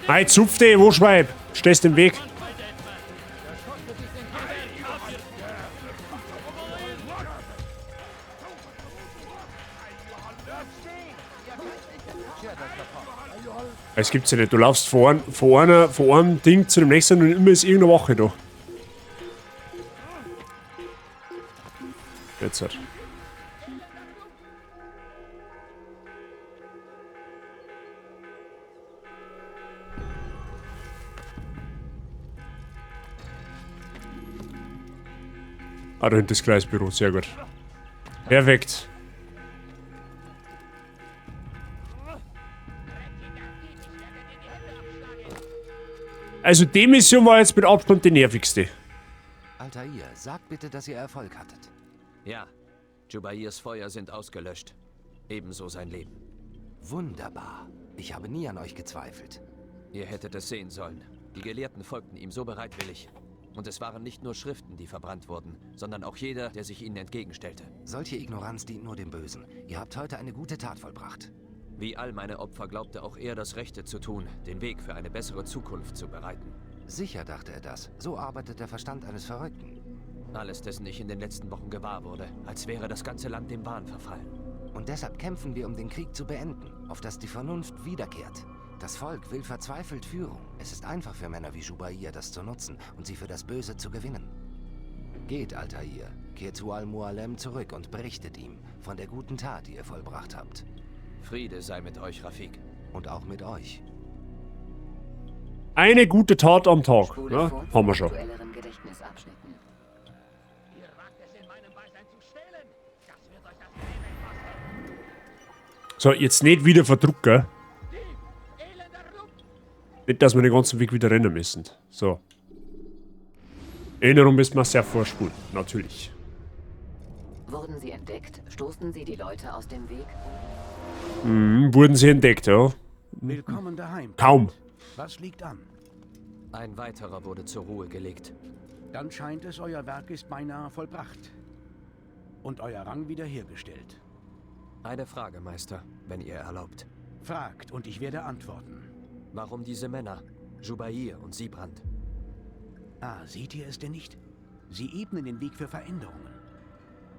Nein, zupf dich, wo Schweib? Stehst im Weg. Es gibt's ja nicht. Du laufst von einem Ding zu dem nächsten und immer ist irgendeine Wache da. Jetzt halt. Ah, da hinten das Gleisbüro, sehr gut. Perfekt. Also die Mission war jetzt mit Abstand die nervigste. Altair, sagt bitte, dass ihr Erfolg hattet. Ja, Jubairs Feuer sind ausgelöscht. Ebenso sein Leben. Wunderbar. Ich habe nie an euch gezweifelt. Ihr hättet es sehen sollen. Die Gelehrten folgten ihm so bereitwillig. Und es waren nicht nur Schriften, die verbrannt wurden, sondern auch jeder, der sich ihnen entgegenstellte. Solche Ignoranz dient nur dem Bösen. Ihr habt heute eine gute Tat vollbracht. Wie all meine Opfer glaubte auch er, das Rechte zu tun, den Weg für eine bessere Zukunft zu bereiten. Sicher dachte er das. So arbeitet der Verstand eines Verrückten. Alles, dessen ich in den letzten Wochen gewahr wurde, als wäre das ganze Land dem Wahn verfallen. Und deshalb kämpfen wir, um den Krieg zu beenden, auf dass die Vernunft wiederkehrt. Das Volk will verzweifelt Führung. Es ist einfach für Männer wie Jubair, das zu nutzen und sie für das Böse zu gewinnen. Geht, Altair, kehrt zu Al-Mualem zurück und berichtet ihm von der guten Tat, die ihr vollbracht habt. Friede sei mit euch, Rafik. Und auch mit euch. Eine gute Tat am Tag. Ja, haben wir schon. So, jetzt nicht wieder verdrucken. Nicht, dass wir den ganzen Weg wieder rennen müssen. So. Erinnerung müssen wir sehr vorspulen. Natürlich. Wurden sie entdeckt? Stoßen sie die Leute aus dem Weg? Wurden sie entdeckt, ja. Willkommen daheim. Kaum. Was liegt an? Ein weiterer wurde zur Ruhe gelegt. Dann scheint es, euer Werk ist beinahe vollbracht. Und euer Rang wiederhergestellt. Eine Frage, Meister, wenn ihr erlaubt. Fragt und ich werde antworten. Warum diese Männer? Jubair und Siebrand. Ah, seht ihr es denn nicht? Sie ebnen den Weg für Veränderungen.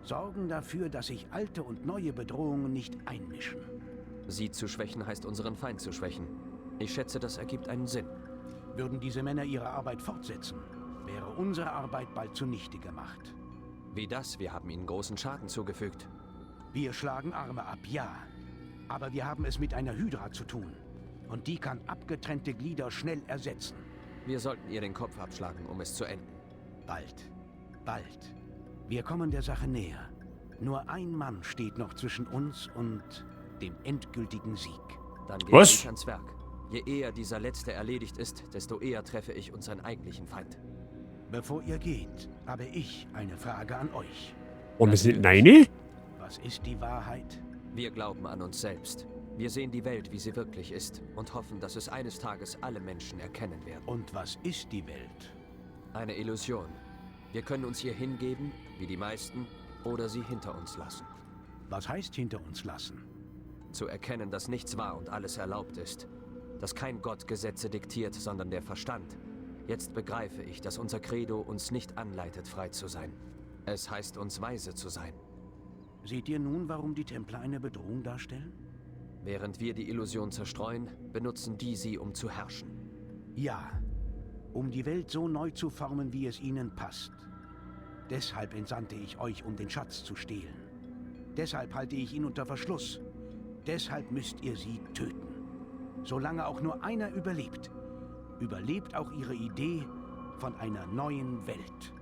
Sorgen dafür, dass sich alte und neue Bedrohungen nicht einmischen. Sie zu schwächen heißt unseren Feind zu schwächen. Ich schätze, das ergibt einen Sinn. Würden diese Männer ihre Arbeit fortsetzen, wäre unsere Arbeit bald zunichte gemacht. Wie das? Wir haben ihnen großen Schaden zugefügt. Wir schlagen Arme ab, ja. Aber wir haben es mit einer Hydra zu tun. Und die kann abgetrennte Glieder schnell ersetzen. Wir sollten ihr den Kopf abschlagen, um es zu enden. Bald. Bald. Wir kommen der Sache näher. Nur ein Mann steht noch zwischen uns und dem endgültigen Sieg. Dann gehe ich ans Werk. Je eher dieser Letzte erledigt ist, desto eher treffe ich unseren eigentlichen Feind. Bevor ihr geht, habe ich eine Frage an euch. Und wir sind Neine? Was ist die Wahrheit? Wir glauben an uns selbst. Wir sehen die Welt, wie sie wirklich ist und hoffen, dass es eines Tages alle Menschen erkennen werden. Und was ist die Welt? Eine Illusion. Wir können uns hier hingeben, wie die meisten, oder sie hinter uns lassen. Was heißt hinter uns lassen? Zu erkennen, dass nichts wahr und alles erlaubt ist. Dass kein Gott Gesetze diktiert, sondern der Verstand. Jetzt begreife ich, dass unser Credo uns nicht anleitet, frei zu sein. Es heißt uns, weise zu sein. Seht ihr nun, warum die Templer eine Bedrohung darstellen? Während wir die Illusion zerstreuen, benutzen die sie, um zu herrschen. Ja, um die Welt so neu zu formen, wie es ihnen passt. Deshalb entsandte ich euch, um den Schatz zu stehlen. Deshalb halte ich ihn unter Verschluss. Deshalb müsst ihr sie töten. Solange auch nur einer überlebt, überlebt auch ihre Idee von einer neuen Welt.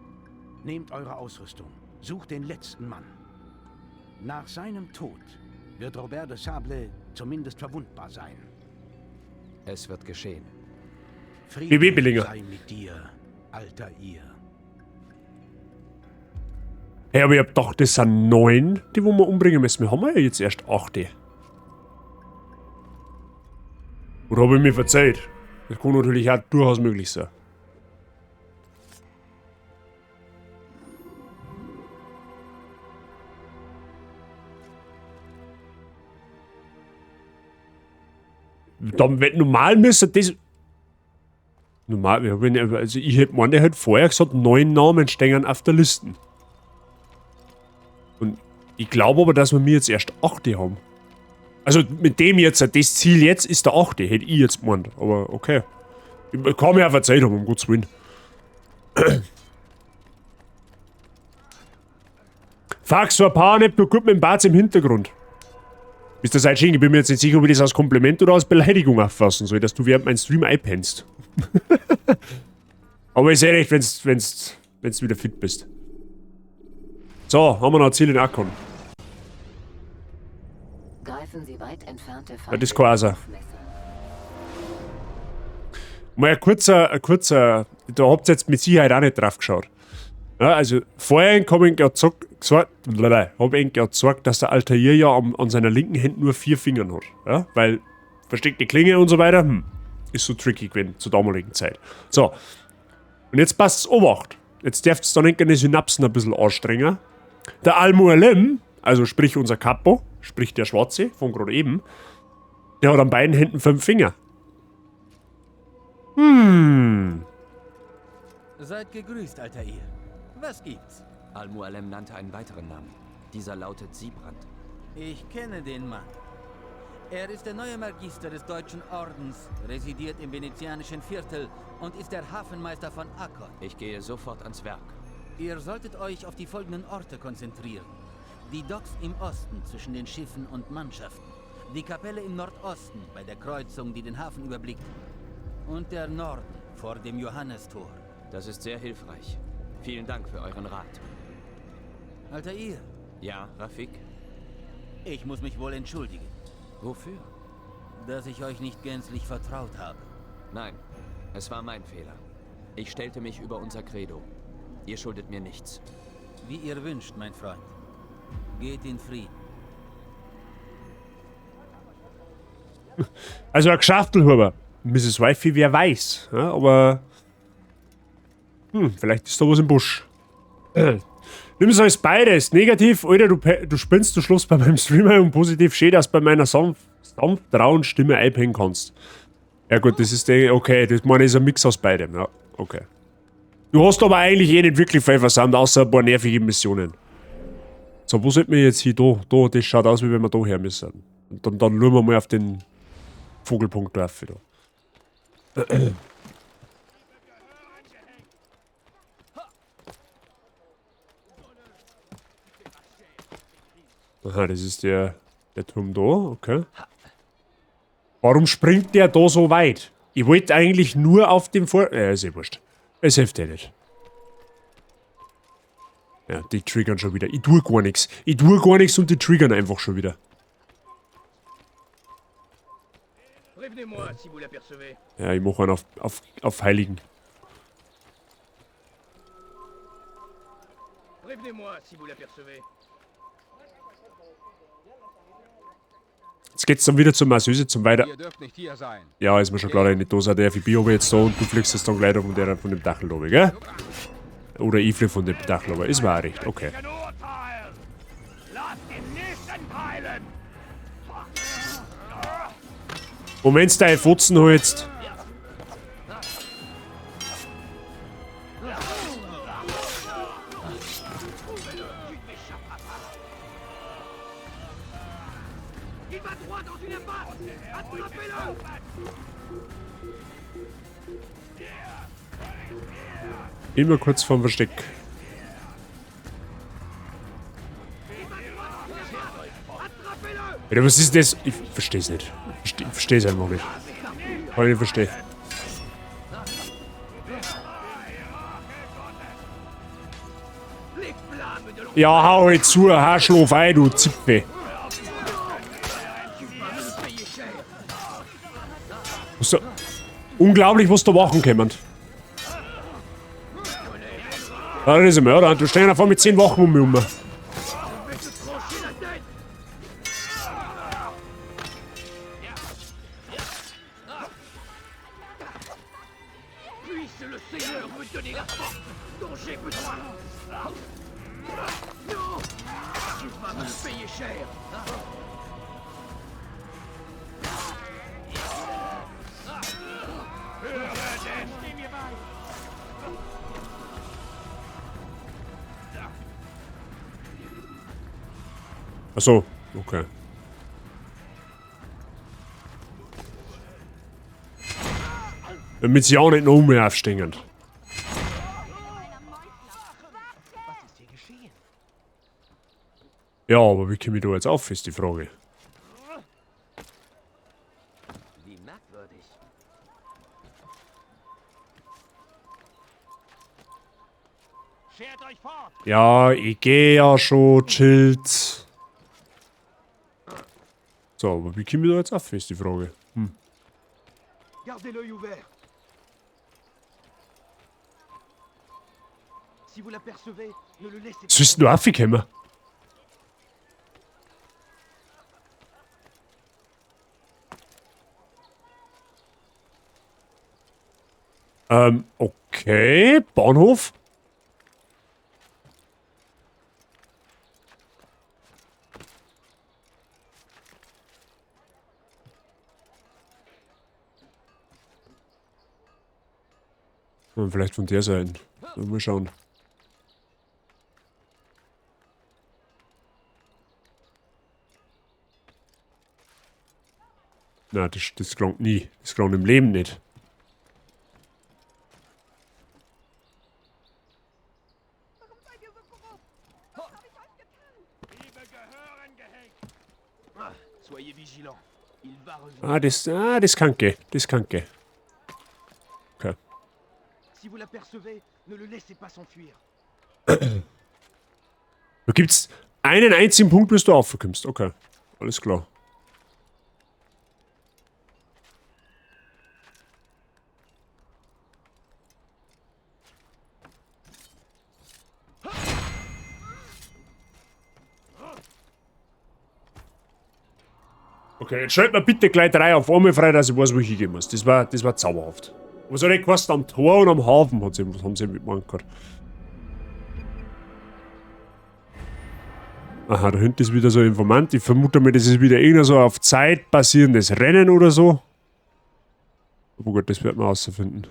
Nehmt eure Ausrüstung, sucht den letzten Mann. Nach seinem Tod wird Robert de Sable zumindest verwundbar sein. Es wird geschehen. Frieden sei mit dir, Altair. Hey, aber ich hab gedacht, das sind 9, die wir umbringen müssen. Wir haben ja jetzt erst 8. Oder habe ich mir verzeiht? Das kann natürlich auch durchaus möglich sein. Normal müsste das... Normal, also ich hätte meinen, der hat vorher gesagt, 9 Namen stehen auf der Liste. Und ich glaube aber, dass wir jetzt erst 8 haben. Also mit dem jetzt, das Ziel jetzt ist der 8. Hätte ich jetzt gemeint. Aber okay. Ich kann mir auch verzeihen, um Gottes Willen. Fuck, so ein paar nicht nur gut mit dem Bart im Hintergrund. Mr. Seitsching, ich bin mir jetzt nicht sicher, ob ich das als Kompliment oder als Beleidigung auffassen soll, dass du während meinem Stream einpennst. Aber ist eh recht, wenn's wieder fit bist. So, haben wir noch ein Ziel in Akkon. Greifen Sie weit entfernte Ja, das kann auch sein. Mal ein kurzer, da habt ihr jetzt mit Sicherheit auch nicht drauf geschaut. Ja, also, vorhin habe ich gesagt, dass der Altair ja an seiner linken Hand nur 4 Fingern hat. Ja, weil versteckte Klinge und so weiter, ist so tricky gewesen zur damaligen Zeit. So. Und jetzt passt es Obacht. Jetzt dürft ihr da nicht die Synapsen ein bisschen anstrengen. Der Al-Mualim, also sprich unser Capo, sprich der Schwarze von gerade eben, der hat an beiden Händen 5 Finger. Seid gegrüßt, Altair. Was gibt's? Al-Mualim nannte einen weiteren Namen. Dieser lautet Siebrand. Ich kenne den Mann. Er ist der neue Magister des Deutschen Ordens, residiert im venezianischen Viertel und ist der Hafenmeister von Akkon. Ich gehe sofort ans Werk. Ihr solltet euch auf die folgenden Orte konzentrieren. Die Docks im Osten zwischen den Schiffen und Mannschaften. Die Kapelle im Nordosten bei der Kreuzung, die den Hafen überblickt. Und der Norden vor dem Johannestor. Das ist sehr hilfreich. Vielen Dank für euren Rat. Altair. Ja, Rafik? Ich muss mich wohl entschuldigen. Wofür? Dass ich euch nicht gänzlich vertraut habe. Nein, es war mein Fehler. Ich stellte mich über unser Credo. Ihr schuldet mir nichts. Wie ihr wünscht, mein Freund. Geht in Frieden. Also ein Geschäftelhuber. Mrs. Wifey, wer weiß. Ja, aber... vielleicht ist da was im Busch. Nimm es als beides. Negativ, Alter, du spinnst, du schluss bei meinem Streamer und positiv schön, dass du bei meiner sanft rauen Stimme einhängen kannst. Ja gut, das ist der, okay, das meine ist ein Mix aus beidem, ja, okay. Du hast aber eigentlich eh nicht wirklich viel versandt, außer ein paar nervige Missionen. So, wo sollten wir jetzt hier, da, das schaut aus, wie wenn wir da her müssen. Und dann schauen wir mal auf den Vogelpunkt drauf wieder. Aha, das ist der Turm da, okay. Warum springt der da so weit? Ich wollte eigentlich nur auf dem ist eh wurscht. Es hilft ja nicht. Ja, die triggern schon wieder. Ich tue gar nichts. Ich tue gar nichts und die triggern einfach schon wieder. Ja, ich mache einen auf Heiligen. Jetzt geht's dann wieder zur Masseuse, zum Weiter... Ja, ist mir schon klar, dass ich nicht da sein darf. Ich bin aber jetzt da und du fliegst jetzt dann gleich von dem Dachel runter, gell? Oder ich flieg von dem Dachel runter. Ist mir auch recht, okay. Und wenn's deine Fotzen holst... Immer kurz vorm Versteck. Ja, was ist das? Ich versteh's nicht. Ich versteh's einfach nicht. Kann ich nicht verstehen. Ja, hau jetzt zu, Haarschlaf ein, du Zipfe. Unglaublich, was da machen können. Ja, das ist ein Mörder. Du stehst einfach mit 10 Wochen um mich rum. Achso, okay. Damit sie auch nicht noch mehr aufstehen. Ja, aber wie komme ich da jetzt auf, ist die Frage. Wie merkwürdig. Schert euch fort! Ja, ich gehe ja schon, chillt. So, aber wie komme ich da jetzt auf, ist die Frage. Gardez l'œil ouvert. Si vous l'apercevez, ne le laissez Was ist denn da aufgekommen? Okay, Bahnhof. Vielleicht von der Seite. Mal schauen. Na, das klingt nie. Das klingt im Leben nicht. Das kann gehen. Das kann gehen. Okay. Si vous l'apercevez, ne le laissez pas s'enfuir. Da gibt's einen einzigen Punkt, bis du aufkommst. Okay. Alles klar. Okay, jetzt stellt mir bitte gleich 3 auf einmal frei, dass ich weiß, wo ich hingehen muss. Das war zauberhaft. Was hat ich gewusst, am Tor und am Hafen haben sie mitgemacht gehabt. Aha, da hinten ist wieder so ein Informant. Ich vermute mal, das ist wieder irgendein so auf Zeit basierendes Rennen oder so. Aber gut, das wird man herausfinden.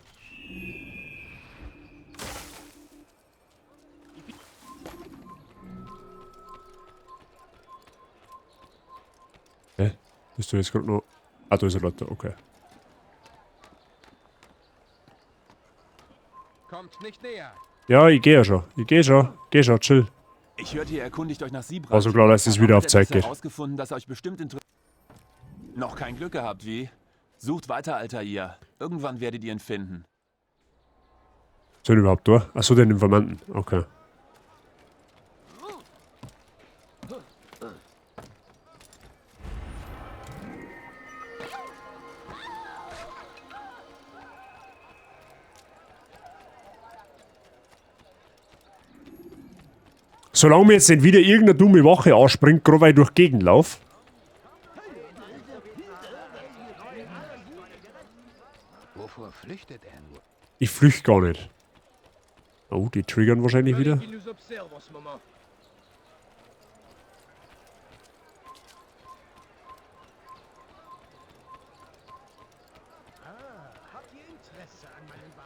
Hä? Bist du jetzt gerade noch... Ah, da ist er Lotte, okay. Kommt nicht näher. Ja, ich gehe ja schon. Geh schon, chill. Ich hörte, ihr erkundigt euch nach Siebrat. Also klar, dass es wieder auf Zeit geht. Herausgefunden, dass euch bestimmt noch kein Glück gehabt, wie? Sucht weiter, Altair. Irgendwann werdet ihr ihn finden. Sind überhaupt da? Achso, den Informanten. Okay. Solange mir jetzt nicht wieder irgendeine dumme Wache anspringt, gerade weil ich durch die Gegend laufe. Wovor flüchtet er nur? Ich flüchte gar nicht. Oh, die triggern wahrscheinlich wieder. Habt ihr Interesse an meinem Wahl?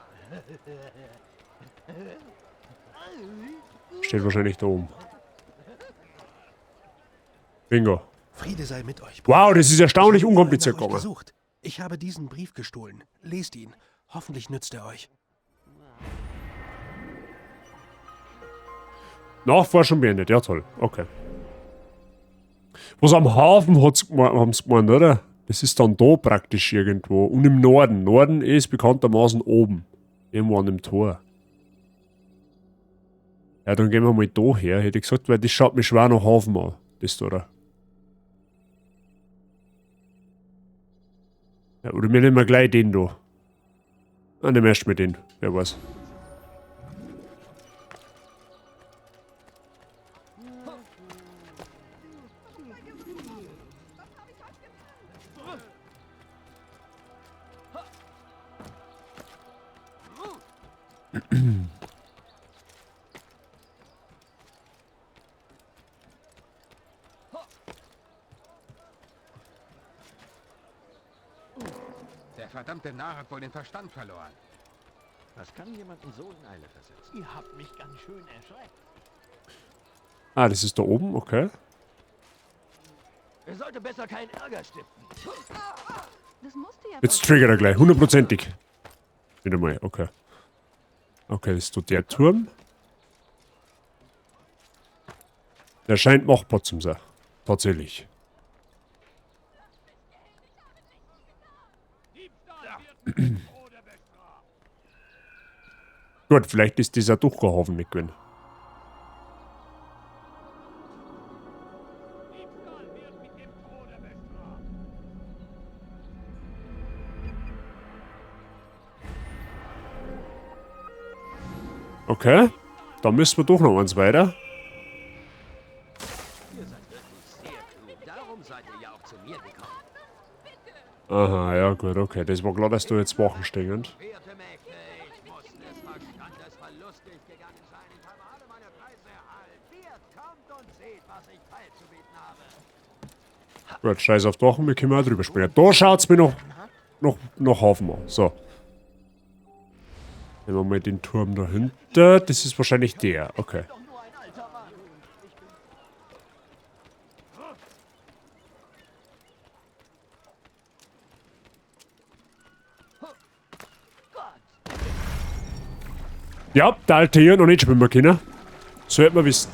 Steht wahrscheinlich da oben. Bingo. Friede sei mit euch. Wow, das ist erstaunlich unkompliziert gegangen. Ich habe diesen Brief gestohlen. Lest ihn. Hoffentlich nützt er euch. Nachforschung beendet. Ja, toll. Okay. Was am Hafen haben sie gemeint, oder? Das ist dann da praktisch irgendwo. Und im Norden. Norden ist bekanntermaßen oben. Irgendwo an dem Tor. Ja, dann gehen wir mal da her, hätte ich gesagt, weil das schaut mir schwer nach Hafen an. Das da. Ja, oder wir nehmen gleich den da. Ah, nehmen wir erst mal den. Wer weiß. Der verdammte Narr hat wohl den Verstand verloren. Was kann jemanden so in Eile versetzen? Ihr habt mich ganz schön erschreckt. Ah, das ist da oben, okay. Er sollte besser keinen Ärger stiften. Das musste ja Jetzt triggert er gleich, hundertprozentig. Wieder mal, okay. Okay, das tut der Turm. Der scheint machbar zu sein. Tatsächlich. Gut, vielleicht ist dieser Durchgehauen nicht gewesen. Okay, da müssen wir doch noch eins weiter. Aha, ja gut, okay. Das war klar, dass du jetzt Wachen stehen. Gut, scheiß auf Drachen, wir können auch drüber springen. Da schaut's mir noch Hafen an. So. Nehmen wir mal den Turm dahinter. Das ist wahrscheinlich der. Okay. Ja, der alte hier noch nicht schwimmen können. Sollte man wissen.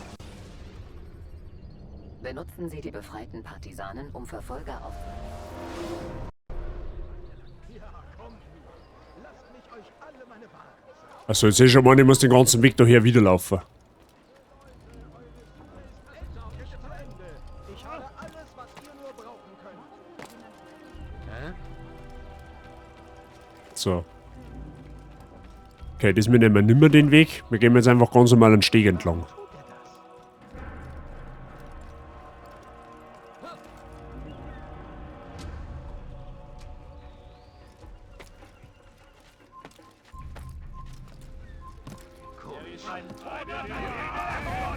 Benutzen Sie die befreiten Partisanen, um Verfolger auf... Also jetzt sehe ich schon mal, ich muss den ganzen Weg daher wieder laufen. So. Okay, das nehmen wir nicht mehr den Weg. Wir gehen jetzt einfach ganz normal einen Steg entlang.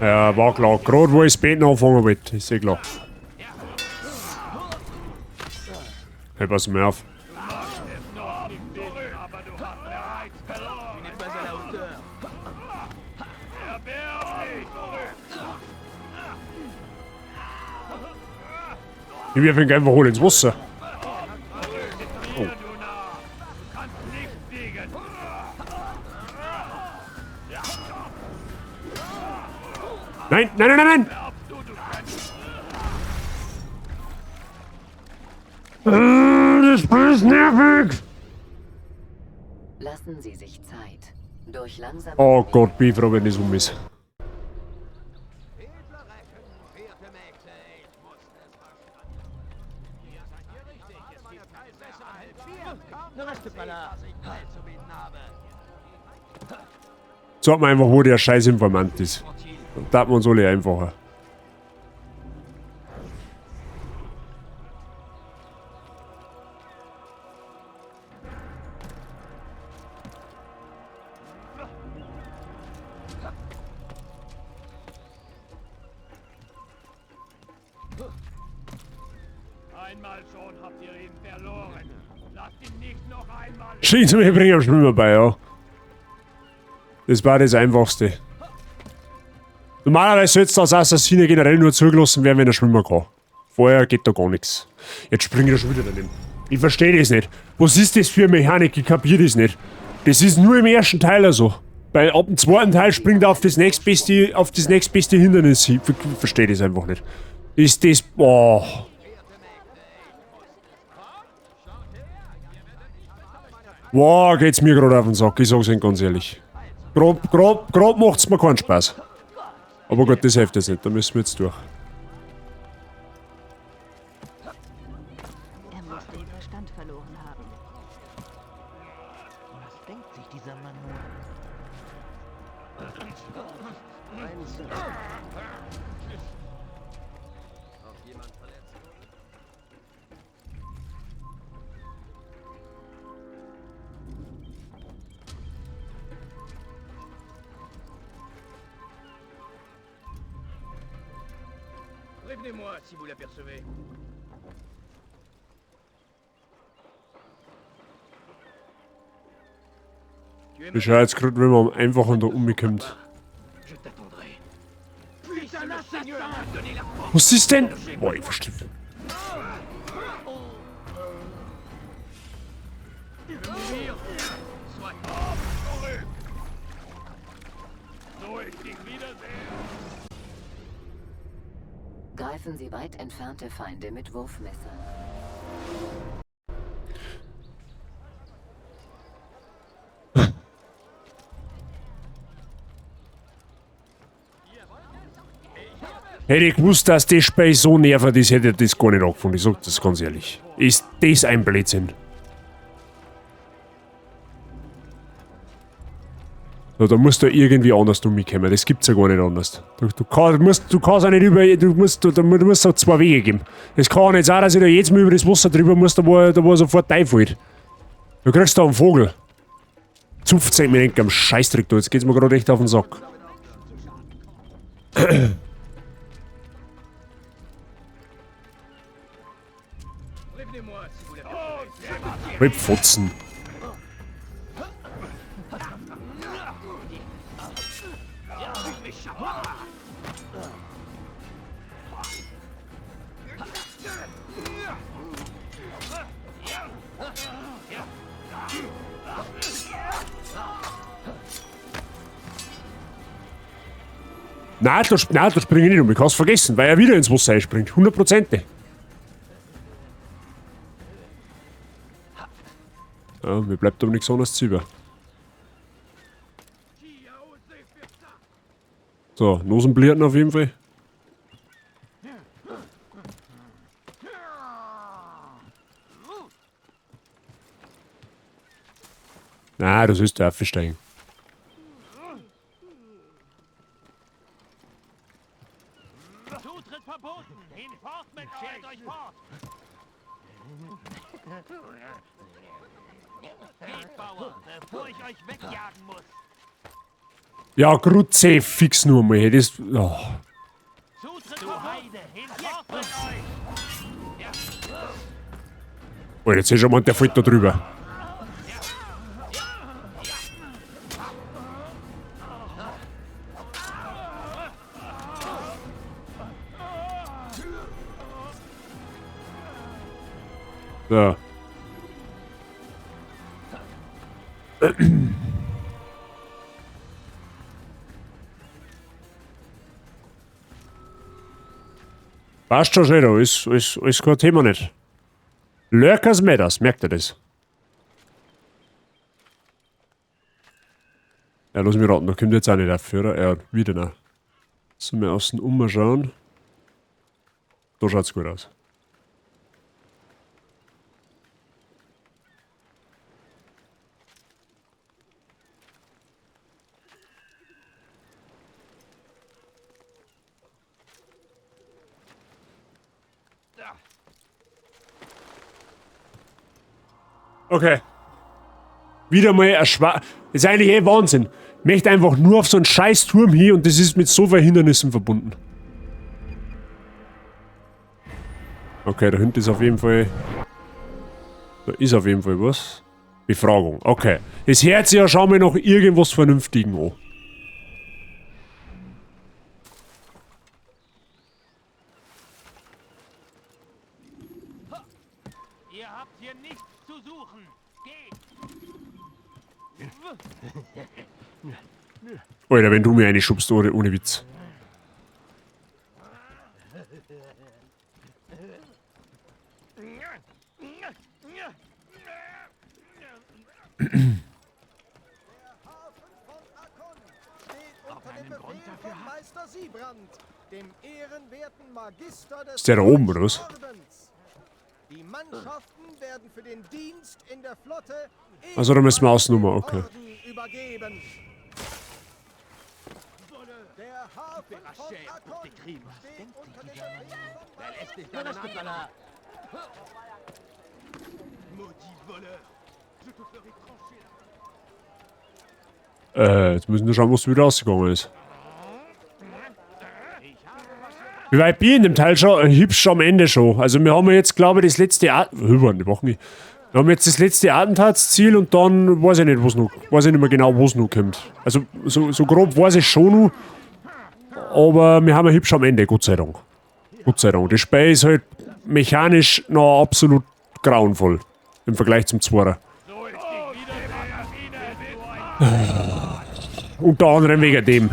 Ja, war klar. Gerade wo ich das Beten anfangen wollte. Ist eh klar. Hey, pass mir auf. Ich werfe ihn einfach hoch ins Wasser. Oh. Nein, nein, nein, nein, nein! Das Spiel ist nervig! Lassen Sie sich Zeit. Durch langsam... Oh Gott, bin ich froh, wenn das um ist. Sag mal einfach, wo der scheiß Informant ist. Da hat man uns alle einfacher. Einmal schon habt ihr ihn verloren. Lasst ihn nicht noch einmal... Schießen wir bringen am Schwimmer bei, ja. Das war das Einfachste. Normalerweise sollte das Assassine generell nur zugelassen werden, wenn er schwimmen kann. Vorher geht da gar nichts. Jetzt springe ich da schon wieder daneben. Ich verstehe das nicht. Was ist das für eine Mechanik? Ich kapiere das nicht. Das ist nur im ersten Teil also. Weil ab dem zweiten Teil springt er auf das nächstbeste Hindernis hin. Ich verstehe das einfach nicht. Ist das... Boah. Wow, geht's mir gerade auf den Sack. Ich sag's Ihnen ganz ehrlich. Grob macht's mir keinen Spaß. Aber gut, das hilft jetzt nicht, da müssen wir jetzt durch. Er muss den Verstand verloren haben. Was denkt sich dieser Mann nur? Prévenez-moi si vous l'apercevez. Ich schau jetzt gerade, wenn man einfach an der umkommt. Was ist denn? Boah, ich verstehe. Greifen Sie weit entfernte Feinde mit Wurfmessern. Hätte ich gewusst, dass das Spiel so nervt ist, hätte ich das gar nicht angefangen. Ich sag das ganz ehrlich. Ist das ein Blödsinn? So, da musst du irgendwie anders um mich kommen. Das gibt's ja gar nicht anders. Du kannst auch nicht über. Du musst so zwei Wege geben. Das kann auch nicht sein, dass ich da jetzt mal über das Wasser drüber muss, da wo sofort einfällt. Du kriegst da einen Vogel. Zupft sich mir nicht am Scheißdreck da. Jetzt geht's mir gerade echt auf den Sack. Halb Fotzen. Nein, da springe ich nicht um. Ich kann es vergessen, weil er wieder ins Wasser einspringt. 100%. Ja, mir bleibt aber nichts anderes zu über. So, Nosenblierten auf jeden Fall. Na, das ist der Affensteigen. Zutritt verboten! Hinfort mit schert euch fort! Geht, Bauer, bevor ich euch wegjagen muss! Ja, Grutze, fix nur mal. Das. Oh. Zutritt zur Heide! Hinfort mit euch! Oh, jetzt ist schon mal der fällt da drüber. So. Passt schon, Shadow. Ist kein Thema nicht. Lurkers Matters, merkt ihr das? Ja, lass mich raten, da kommt jetzt auch nicht der Führer. Ja, wieder noch. Sollen wir außen umschauen? Da schaut's gut aus. Okay. Wieder mal ein Das ist eigentlich eh Wahnsinn. Ich möchte einfach nur auf so einen scheiß Turm hier und das ist mit so vielen Hindernissen verbunden. Okay, da hinten ist auf jeden Fall... Da ist auf jeden Fall was. Befragung. Okay. Das hört sich ja schon mal noch irgendwas Vernünftigen an. Ihr habt hier nichts zu suchen. Geht! Alter, wenn du mir eine schubst, ohne Witz. Meister Siebrand, dem ehrenwerten Magister des Ist der da oben, oder was? Die Mannschaften werden für den Dienst in der Flotte Also, da müssen wir Ausnummer, okay. übergeben. Der Hafen von Akkon steht unter den Jetzt müssen wir schauen, was wieder rausgegangen ist. Wie weit bin ich in dem Teil schon? Hübsch am Ende schon. Also wir haben jetzt, glaube ich, das letzte Wir haben jetzt das letzte Attentatsziel und dann weiß ich nicht, was noch. Weiß ich nicht mehr genau, was noch kommt. Also so grob weiß ich schon noch. Aber wir haben ja hübsch am Ende, Gott sei Dank. Gott sei Dank. Das Spiel ist halt mechanisch noch absolut grauenvoll. Im Vergleich zum Zwarer. Unter anderem wegen dem.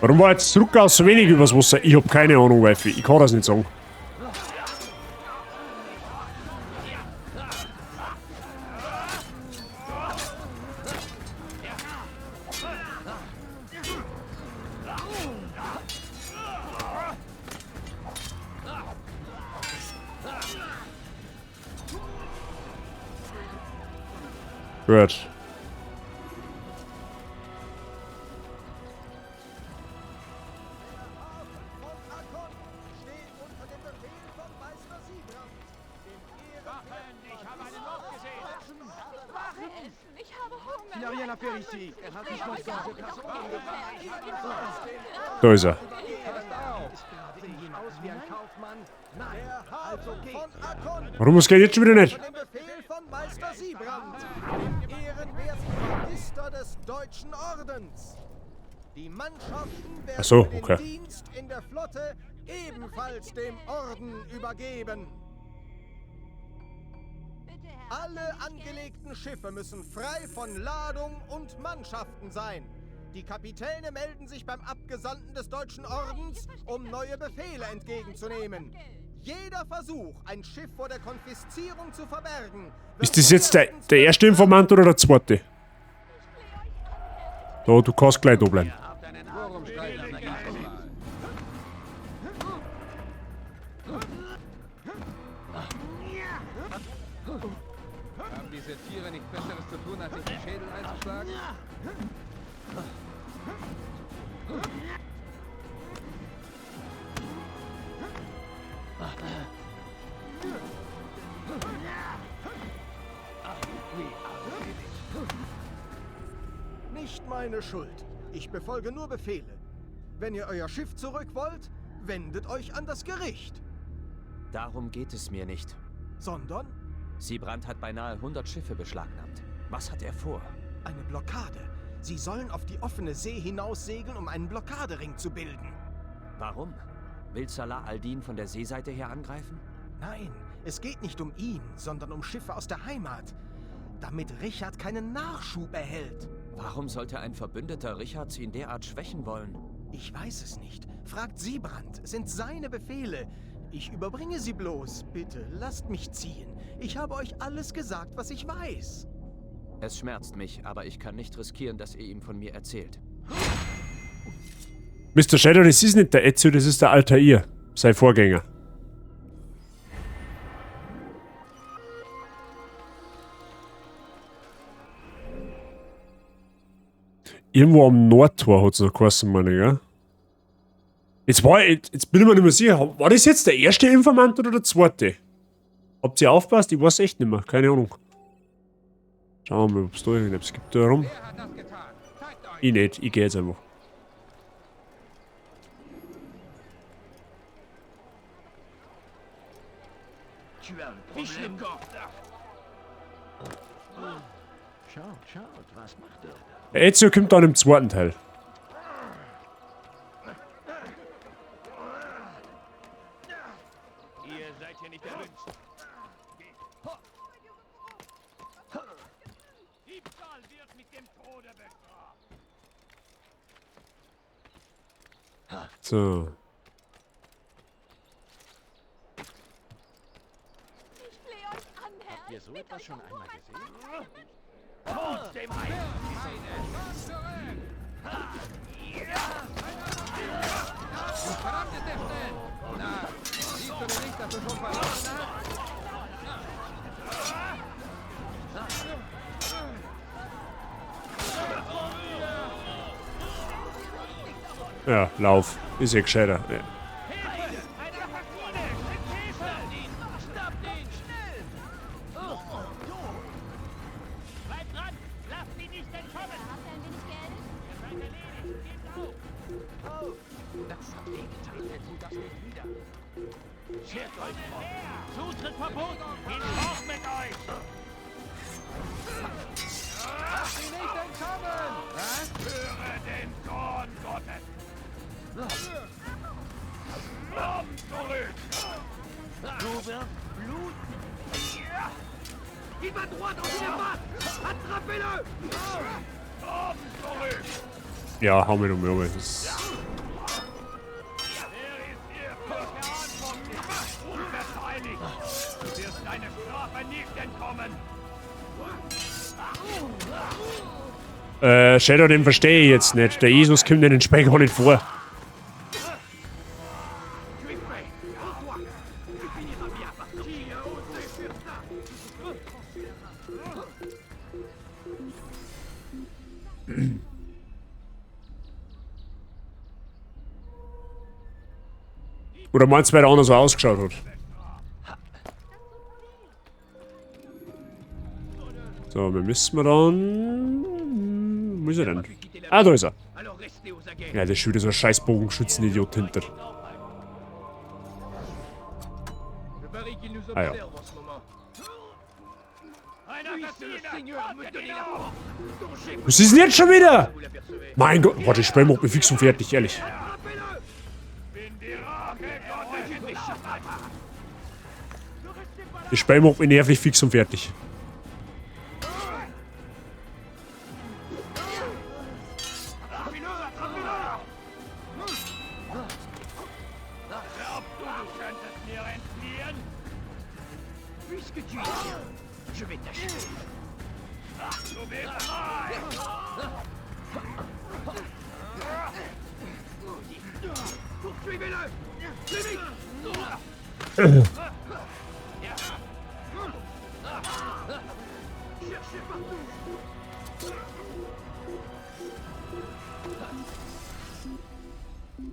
Warum war jetzt zurück aus so wenig übers Wasser? Ich hab keine Ahnung, Wifey. Ich kann das nicht sagen. Gut. Da ist er. Warum das geht jetzt schon wieder nicht? Des Deutschen Ordens. Die Mannschaften werden Ach so, für okay. den Dienst in der Flotte ebenfalls dem Orden übergeben. Alle angelegten Schiffe müssen frei von Ladung und Mannschaften sein. Die Kapitäne melden sich beim Abgesandten des Deutschen Ordens, um neue Befehle entgegenzunehmen. Jeder Versuch, ein Schiff vor der Konfiszierung zu verbergen... Ist das jetzt der erste Informant oder der zweite? Da, du kannst gleich da bleiben. Haben diese Tiere nicht Besseres zu tun, als sich die Schädel einzuschlagen? Nicht meine Schuld. Ich befolge nur Befehle. Wenn ihr euer Schiff zurück wollt, wendet euch an das Gericht. Darum geht es mir nicht. Sondern? Siebrand hat beinahe 100 Schiffe beschlagnahmt. Was hat er vor? Eine Blockade. Sie sollen auf die offene See hinaussegeln, um einen Blockadering zu bilden. Warum? Will Salah al-Din von der Seeseite her angreifen? Nein, es geht nicht um ihn, sondern um Schiffe aus der Heimat. Damit Richard keinen Nachschub erhält. Warum sollte ein Verbündeter Richards ihn derart schwächen wollen? Ich weiß es nicht. Fragt Siebrand. Es sind seine Befehle. Ich überbringe sie bloß. Bitte, lasst mich ziehen. Ich habe euch alles gesagt, was ich weiß. Es schmerzt mich, aber ich kann nicht riskieren, dass ihr ihm von mir erzählt. Mr. Shadow, das ist nicht der Ezio, das ist der Altair. Sein Vorgänger. Irgendwo am Nordtor hat es noch geheißen, meine ich, ja? Jetzt bin ich mir nicht mehr sicher. War das jetzt der erste Informant oder der zweite? Habt ihr aufgepasst? Ich weiß echt nicht mehr. Keine Ahnung. Schauen wir mal, ob es da irgendetwas gibt da rum. Ich nicht. Ich gehe jetzt einfach. Schaut, was macht er? Der Ezio kommt dann im zweiten Teil. Ihr seid hier nicht erwünscht. Diebstahl wird mit dem Tode bestraft. So. Habt ihr so etwas schon einmal gesehen? Tod dem Heil! Verdammte Defte! Na, siehst du denn nicht, dass du schon verloren hast? Ja, lauf. Ist ja gescheiter. Ja. Zutritt verboten! Geht hoch mit euch! Lass sie nicht entkommen! Was? Höre den Zorn Gottes! Komm zurück! Du wirst bluten! Die va droite auf den Mann! Attrapez-le! Komm zurück! Ja, hau mir um, aber das ist... Shadow, den verstehe ich jetzt nicht. Der Jesus kommt in den Speck gar nicht vor. Oder meinst du, weil der andere so ausgeschaut hat? So, wir müssen dann... Wo ist er denn? Ah, da ist er. Ja, der ist schon wieder so ein scheiß Bogenschützen-Idiot hinter. Ah ja. Was ist denn jetzt schon wieder? Mein Gott, warte, ich spiele mich fix und fertig, ehrlich. Ich spiele mich nervig fix und fertig.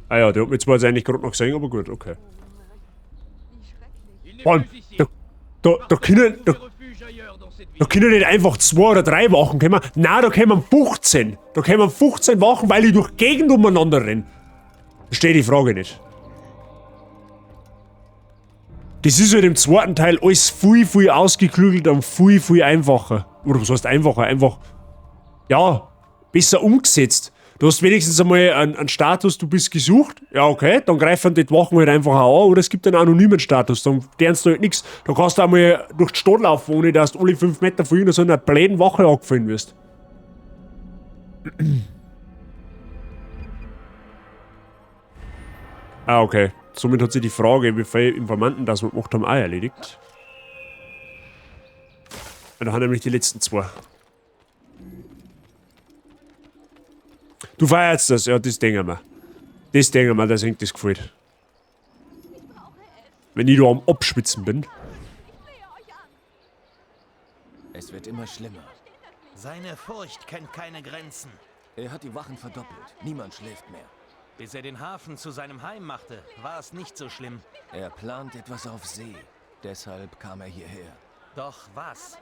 Ah ja, der hat mich zwar jetzt eigentlich gerade noch gesehen, aber gut, okay. Mann, da können nicht einfach 2 oder 3 Wachen kommen. Nein, da kommen 15. Da kommen 15 Wachen, weil ich durch die Gegend umeinander renne. Verstehe die Frage nicht. Das ist halt im zweiten Teil alles viel ausgeklügelt und viel einfacher. Oder was heißt einfacher? Einfach, ja, besser umgesetzt. Du hast wenigstens einmal einen Status, du bist gesucht. Ja, okay, dann greifen die Wachen halt einfach an. Oder es gibt einen anonymen Status, dann lernst du halt nichts. Da kannst du einmal durch die Stadt laufen, ohne dass du alle 5 Meter von irgendeiner so einer bläden Wache angefallen wirst. Ah, okay. Somit hat sich die Frage, wie viele Informanten das wir gemacht haben, auch erledigt. Da haben nämlich die letzten 2. Du feierst das, ja, das denken wir. Das denken wir, dass ihm das gefällt. Wenn ich da am Abschwitzen bin. Es wird immer schlimmer. Seine Furcht kennt keine Grenzen. Er hat die Wachen verdoppelt. Niemand schläft mehr. Bis er den Hafen zu seinem Heim machte, war es nicht so schlimm. Er plant etwas auf See. Deshalb kam er hierher. Doch was?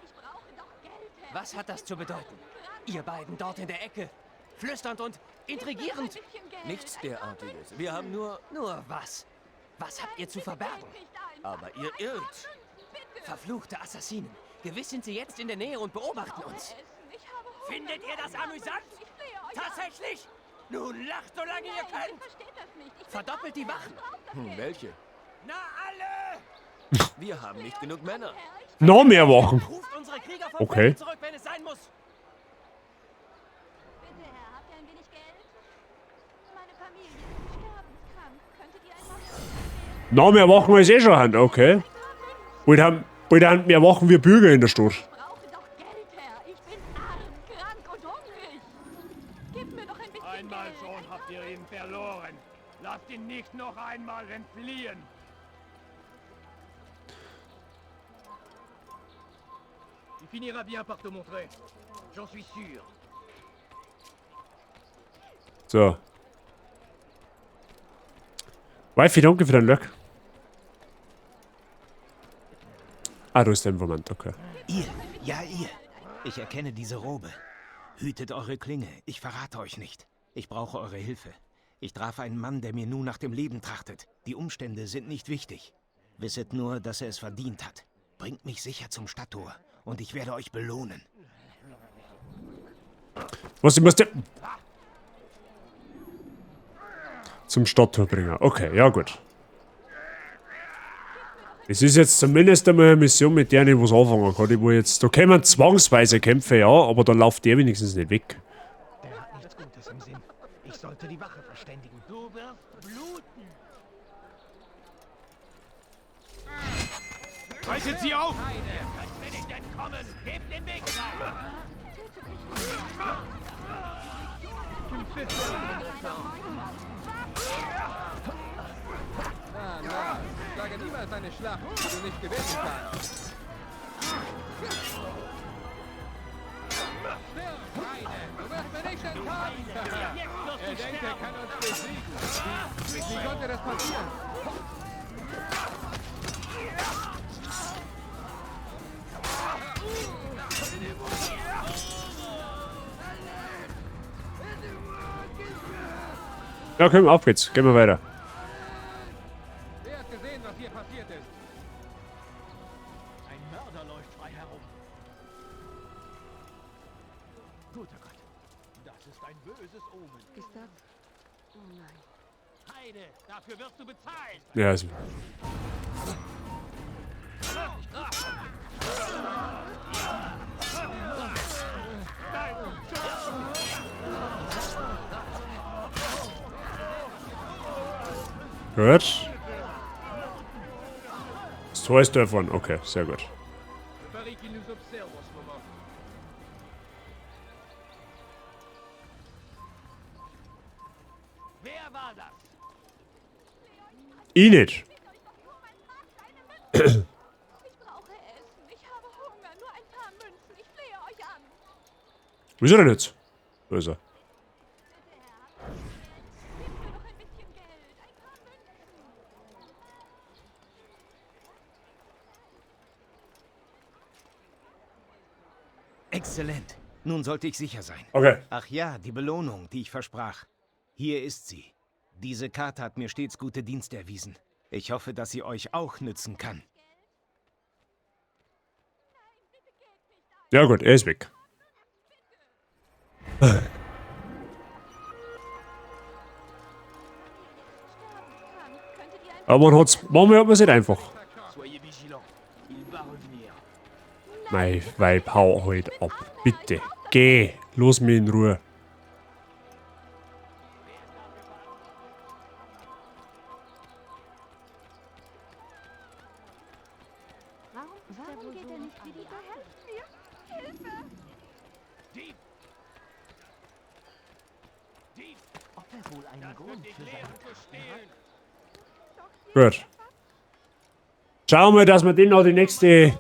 Was hat das zu bedeuten? Ihr beiden dort in der Ecke. Flüsternd und intrigierend. Nichts derartiges. Wir haben nur... Nur was? Was habt ihr zu verbergen? Aber ihr irrt. Verfluchte Assassinen. Gewiss sind sie jetzt in der Nähe und beobachten uns. Findet ihr das amüsant? Tatsächlich? Nun lacht, solange ihr könnt. Verdoppelt die Wachen. Welche? Na alle! Wir haben nicht genug Männer. Noch mehr Wachen. Ruft unsere Krieger vom Okay. Feld zurück, wenn es sein muss. Noch mehr Wachen als eh schon haben, okay. Bald haben mehr Wachen wie Bürger in der Stadt. Einmal schon habt ihr ihn verloren. Lasst ihn nicht noch einmal entfliehen. Il finira bien par te montrer. J'en suis sûr. So. Wifi, danke für dein Löck. Ah, du bist der Informant, okay. Ihr, ja ihr. Ich erkenne diese Robe. Hütet eure Klinge, ich verrate euch nicht. Ich brauche eure Hilfe. Ich traf einen Mann, der mir nun nach dem Leben trachtet. Die Umstände sind nicht wichtig. Wisset nur, dass er es verdient hat. Bringt mich sicher zum Stadttor und ich werde euch belohnen. Was, ich muss dir... Zum Stadttor bringen. Okay, ja gut. Es ist jetzt zumindest einmal eine Mission, mit der ich was anfangen kann. Ich will jetzt, da kämen zwangsweise Kämpfe, ja, aber dann läuft der wenigstens nicht weg. Der hat nichts Gutes im Sinn. Ich sollte die Wache verständigen. Du wirst bluten. Haltet sie auf! nicht entkommen! Gebt den Weg frei! Na, schlage niemals eine Schlacht, die du nicht gewinnen kannst. Du wirst mir nicht entkommen! Er denkt, er kann uns besiegen. Wie konnte das passieren? Ja, komm, auf geht's. Gehen wir weiter. Wer hat gesehen, was hier passiert ist? Ein Mörder läuft frei herum. Guter Gott, das ist ein böses Omen. Ist das? Oh nein. Heide, dafür wirst du bezahlt. Ja, also. Gut. Das Tor ist davon. Okay, sehr gut. Wer war das? Ich nicht. Ich brauche Essen. Ich habe Hunger. Nur ein paar Münzen. Ich flehe euch an. Wieso denn jetzt? Wo ist er? Exzellent. Nun sollte ich sicher sein. Okay. Ach ja, die Belohnung, die ich versprach. Hier ist sie. Diese Karte hat mir stets gute Dienste erwiesen. Ich hoffe, dass sie euch auch nützen kann. Ja gut, er ist weg. Aber man hat's. Manchmal hat man es nicht einfach. Mein Weib, hau halt ab. Bitte. Geh. Los mich in Ruhe. Warum geht er nicht wieder? Helft mir! Hilfe! Dieb! Dieb! Ob er wohl einen Grund für seine Gut. Schauen wir, dass wir den noch die nächsten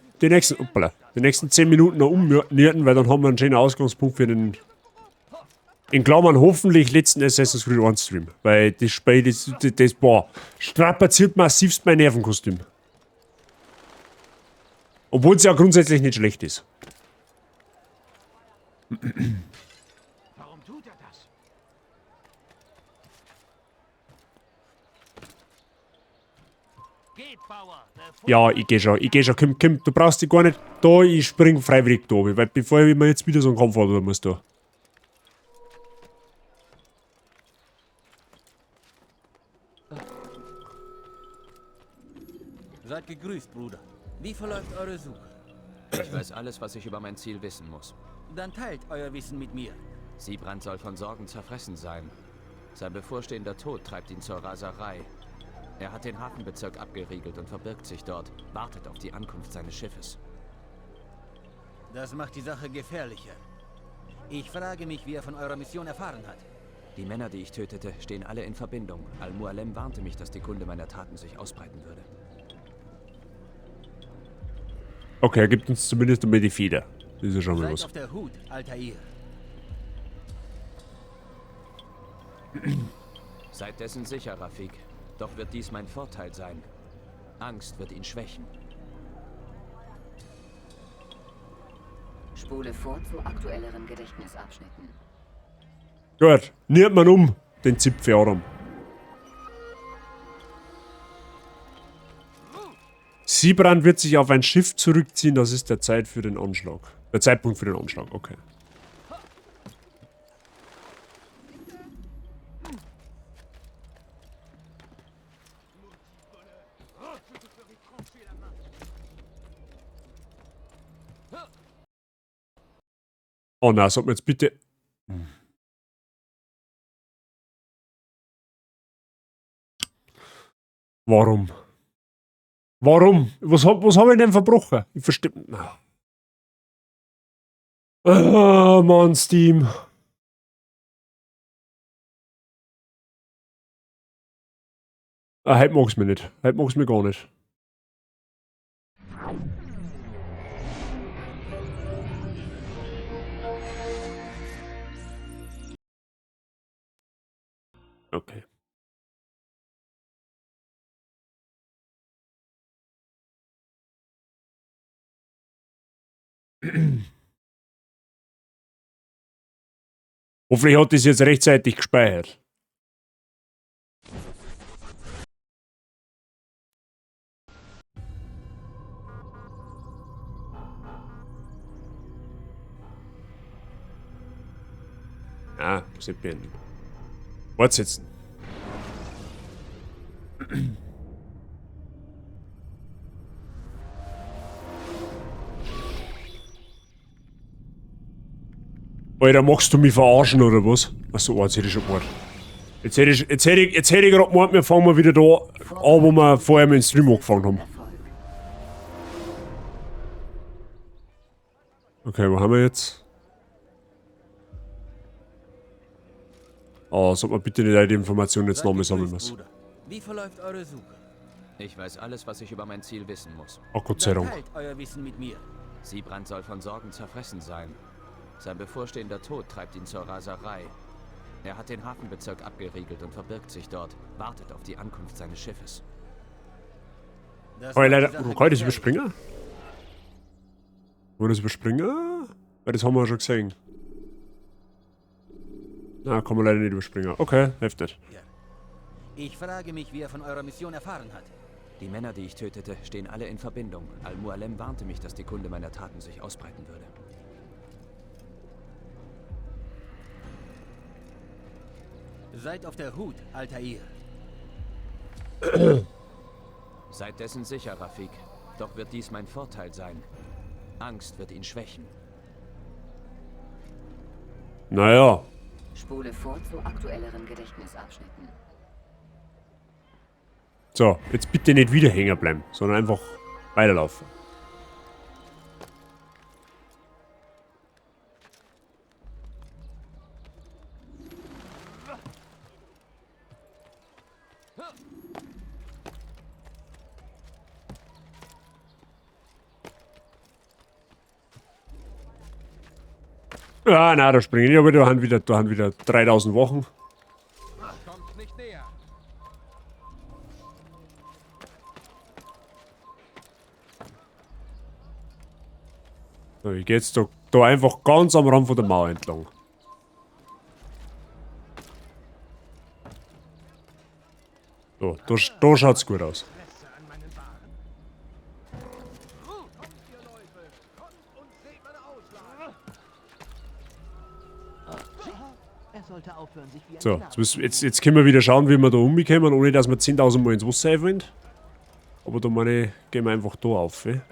10 Minuten noch umnirten, weil dann haben wir einen schönen Ausgangspunkt für den, in Klammern, hoffentlich letzten Assassin's Creed 1 Stream. Weil das Spiel, das boah, strapaziert massivst mein Nervenkostüm. Obwohl es ja grundsätzlich nicht schlecht ist. Warum tut er das? Geht, Bauer! Ja, ich geh schon. Komm, du brauchst dich gar nicht da, ich spring freiwillig da oben, weil bevor ich mir jetzt wieder so einen Kampf haben muss da. Seid gegrüßt, Bruder. Wie verläuft eure Suche? Ich weiß alles, was ich über mein Ziel wissen muss. Dann teilt euer Wissen mit mir. Siebrand soll von Sorgen zerfressen sein. Sein bevorstehender Tod treibt ihn zur Raserei. Er hat den Hafenbezirk abgeriegelt und verbirgt sich dort, wartet auf die Ankunft seines Schiffes. Das macht die Sache gefährlicher. Ich frage mich, wie er von eurer Mission erfahren hat. Die Männer, die ich tötete, stehen alle in Verbindung. Al-Mualem warnte mich, dass die Kunde meiner Taten sich ausbreiten würde. Okay, er gibt uns zumindest einmal die Feder. Das ist ja schon mal Seid was. auf der Hut, Altair. Seid dessen sicher, Rafik. Doch wird dies mein Vorteil sein. Angst wird ihn schwächen. Spule vor zu aktuelleren Gedächtnisabschnitten. Gut, nimmt man um, den Zipfel. Siebrand wird sich auf ein Schiff zurückziehen, das ist der Zeitpunkt für den Anschlag. Okay. Oh nein, sag mir jetzt bitte. Warum? Warum? Was hab ich denn verbrochen? Ich verstehe. Oh, Mann, Steam. Heute mag's mich nicht. Heute mag's mich gar nicht. Okay. Hoffentlich hat das jetzt rechtzeitig gespeichert. Ah, muss ich beenden. Fortsetzen. Alter, magst du mich verarschen oder was? Achso, jetzt hätte ich schon gemacht. Jetzt hätte ich gerade gemeint, wir fangen mal wieder da an, wo wir vorher mit dem Stream angefangen haben. Okay, wo haben wir jetzt? Oh, sollte man bitte nicht die Informationen jetzt nochmal sammeln müssen. Wie verläuft eure Suche? Ich weiß alles, was ich über mein Ziel wissen muss. Oh Gott sei Dank. Teilt euer Wissen mit mir. Siebrand soll von Sorgen zerfressen sein. Sein bevorstehender Tod treibt ihn zur Raserei. Er hat den Hafenbezirk abgeriegelt und verbirgt sich dort, wartet auf die Ankunft seines Schiffes. Oh, leider, kann ich das überspringen? Wollen wir das überspringen? Weil das haben wir schon gesehen. Na, kann man leider nicht überspringen. Okay, heftig. Ich frage mich, wie er von eurer Mission erfahren hat. Die Männer, die ich tötete, stehen alle in Verbindung. Al-Mualem warnte mich, dass die Kunde meiner Taten sich ausbreiten würde. Seid auf der Hut, Altair. Seid dessen sicher, Rafik. Doch wird dies mein Vorteil sein. Angst wird ihn schwächen. Naja. Spule vor zu aktuelleren Gedächtnisabschnitten. So, jetzt bitte nicht wieder hängen bleiben, sondern einfach weiterlaufen. Ah, na, da springen ich aber, da haben wieder 3000 Wochen. Kommt nicht näher. So, ich gehe jetzt da einfach ganz am Rand von der Mauer entlang. So, da schaut's gut aus. So, jetzt können wir wieder schauen, wie wir da umkommen, ohne dass wir 10.000 Mal ins Wasser fallen. Aber da meine ich, gehen wir einfach da auf. Er wird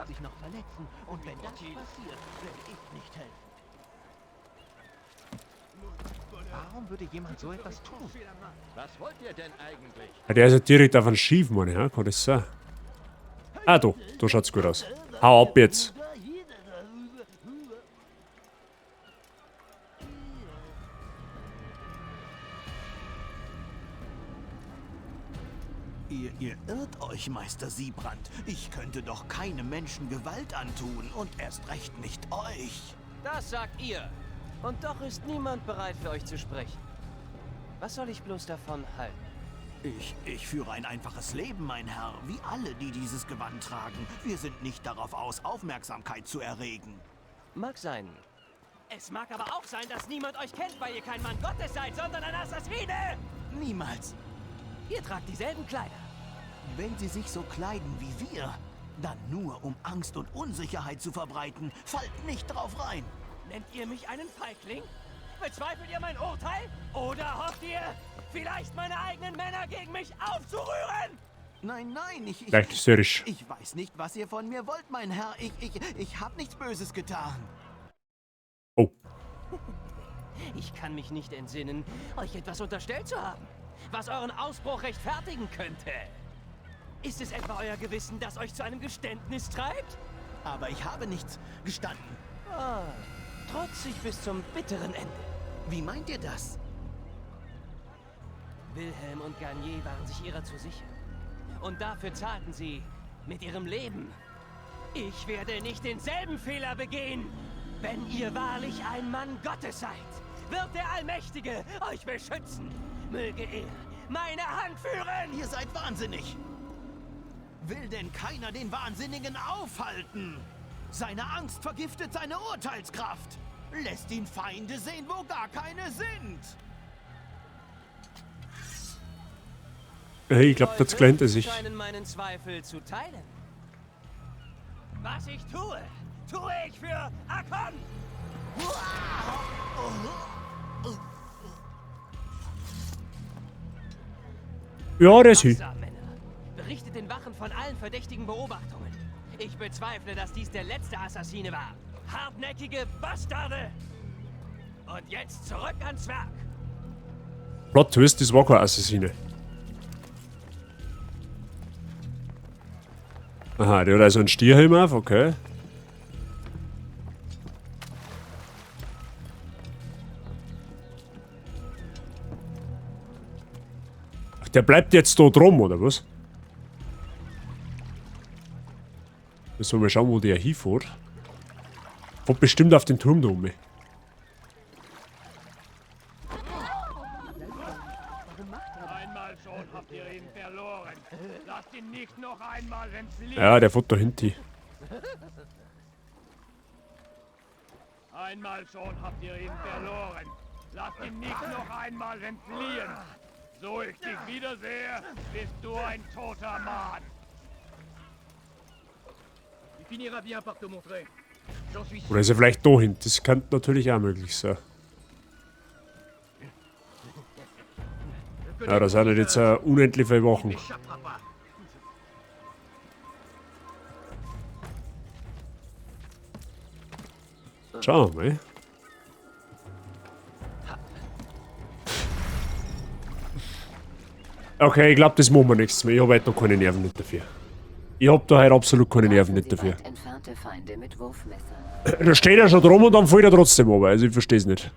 sich noch verletzen und wenn das passiert, werde ich nicht helfen. Warum würde jemand so etwas tun? Was wollt ihr denn eigentlich? Ja, der ist ja direkt auf einen Schief, meine ich, kann das sein? Ah, da schaut's gut aus. Hau ab jetzt. Ihr irrt euch, Meister Siebrand. Ich könnte doch keinem Menschen Gewalt antun und erst recht nicht euch. Das sagt ihr. Und doch ist niemand bereit für euch zu sprechen. Was soll ich bloß davon halten? Ich führe ein einfaches Leben, mein Herr, wie alle, die dieses Gewand tragen. Wir sind nicht darauf aus, Aufmerksamkeit zu erregen. Mag sein. Es mag aber auch sein, dass niemand euch kennt, weil ihr kein Mann Gottes seid, sondern ein Assassine! Niemals. Ihr tragt dieselben Kleider. Wenn sie sich so kleiden wie wir, dann nur, um Angst und Unsicherheit zu verbreiten. Fallt nicht drauf rein. Nennt ihr mich einen Feigling? Bezweifelt ihr mein Urteil? Oder hofft ihr, vielleicht meine eigenen Männer gegen mich aufzurühren? Nein, nein, ich weiß nicht, was ihr von mir wollt, mein Herr. Ich hab nichts Böses getan. Oh. Ich kann mich nicht entsinnen, euch etwas unterstellt zu haben, was euren Ausbruch rechtfertigen könnte. Ist es etwa euer Gewissen, das euch zu einem Geständnis treibt? Aber ich habe nichts gestanden. Ah, trotzig bis zum bitteren Ende. Wie meint ihr das? Wilhelm und Garnier waren sich ihrer zu sicher. Und dafür zahlten sie mit ihrem Leben. Ich werde nicht denselben Fehler begehen. Wenn ihr wahrlich ein Mann Gottes seid, wird der Allmächtige euch beschützen. Möge er meine Hand führen. Ihr seid wahnsinnig. Will denn keiner den Wahnsinnigen aufhalten? Seine Angst vergiftet seine Urteilskraft. Lässt ihn Feinde sehen, wo gar keine sind. Hey, ich glaube, das klemmt er sich. Scheinen meinen Zweifel zu teilen. Was ich tue, tue ich für Akkon. Ja, das ist. Berichtet den Wachen von allen verdächtigen Beobachtungen. Ich bezweifle, dass dies der letzte Assassine war. Hartnäckige Bastarde! Und jetzt zurück ans Werk! Plot Twist, das war kein Assassine. Aha, der hat also einen Stierhelm auf, okay. Ach, der bleibt jetzt da drum, oder was? Müssen wir mal schauen, wo der hinfährt. Fährt bestimmt auf den Turm da oben. Einmal schon habt ihr ihn verloren. Lasst ihn nicht noch einmal entfliehen. Ja, der fährt da hinten. Einmal schon habt ihr ihn verloren. Lasst ihn nicht noch einmal entfliehen. So ich dich wiedersehe, bist du ein toter Mann. Oder ist er vielleicht da hinten? Das könnte natürlich auch möglich sein. Ja, da sind jetzt unendlich viele Wochen. Schauen wir mal. Okay, ich glaube, das machen wir nichts mehr. Ich habe heute noch keine Nerven nicht dafür. Ich hab da heute absolut keine Nerven nicht dafür. Da steht er schon drum und dann fällt er trotzdem runter. Also ich verstehe es nicht.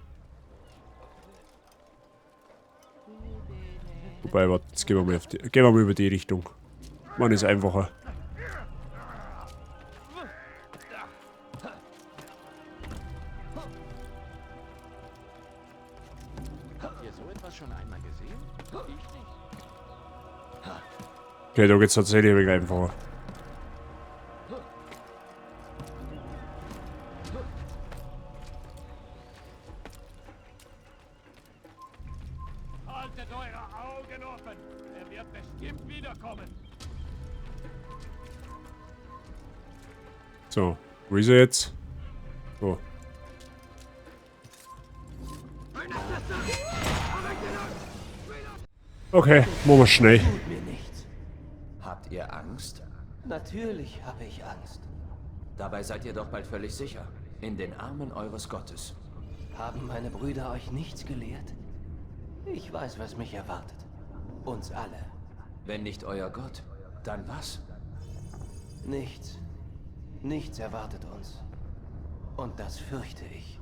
Wobei, warte, jetzt gehen wir mal über die Richtung. Man ist einfacher. Habt ihr so etwas schon einmal gesehen? Ich nicht. Okay, da geht's tatsächlich wieder einfacher. Haltet eure Augen offen. Er wird bestimmt wiederkommen. So, wo ist er jetzt? So. Okay, machen wir schnell. Habt ihr Angst? Natürlich habe ich Angst. Dabei seid ihr doch bald völlig sicher. In den Armen eures Gottes. Haben meine Brüder euch nichts gelehrt? Ich weiß, was mich erwartet. Uns alle. Wenn nicht euer Gott, dann was? Nichts. Nichts erwartet uns. Und das fürchte ich.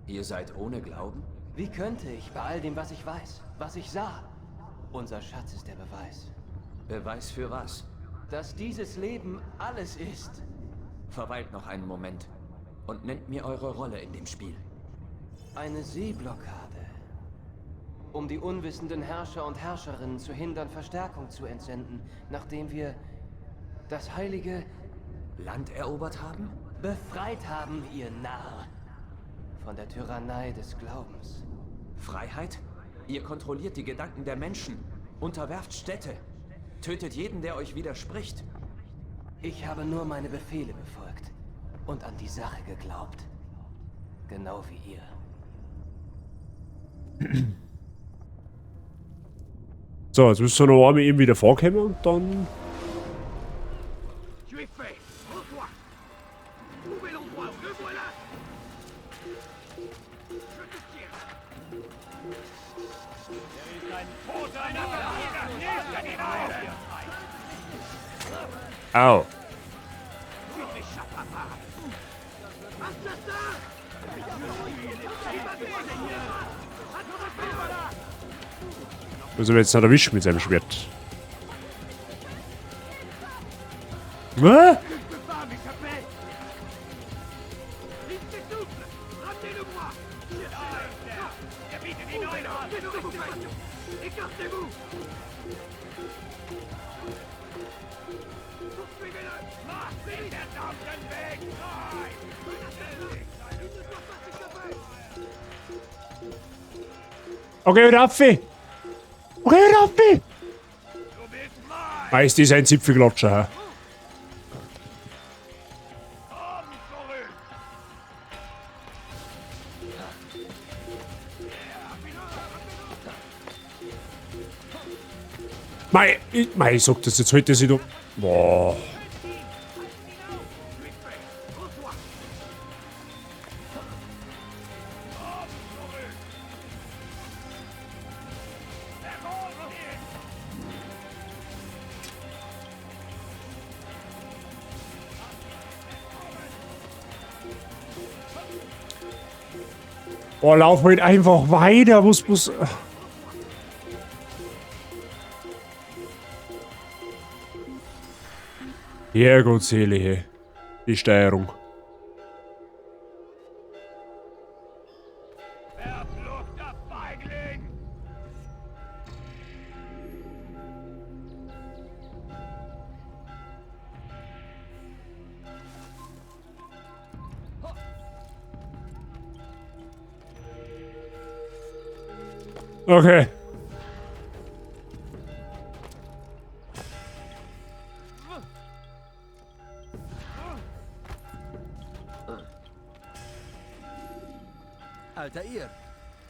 Ihr seid ohne Glauben? Wie könnte ich bei all dem, was ich weiß, was ich sah? Unser Schatz ist der Beweis. Beweis für was? Dass dieses Leben alles ist. Verweilt noch einen Moment und nennt mir eure Rolle in dem Spiel. Eine Seeblockade. Um die unwissenden Herrscher und Herrscherinnen zu hindern, Verstärkung zu entsenden, nachdem wir das heilige Land erobert haben? Befreit haben, ihr Narr. Von der Tyrannei des Glaubens. Freiheit? Ihr kontrolliert die Gedanken der Menschen, unterwerft Städte, tötet jeden, der euch widerspricht. Ich habe nur meine Befehle befolgt und an die Sache geglaubt. Genau wie ihr. So, jetzt müssen wir noch einmal eben wieder vorkommen und dann... Au. Also jetzt hat er erwischt mit seinem Schwert. Was? Okay, wieder Affe! Okay, wieder Affe! Meist ist ein Zipfelglotscher. Mei, ich sag das jetzt heute, sie doch. Boah. Boah, lauf halt einfach weiter, muss. Herrgottselige, die Steuerung. Okay. Altair,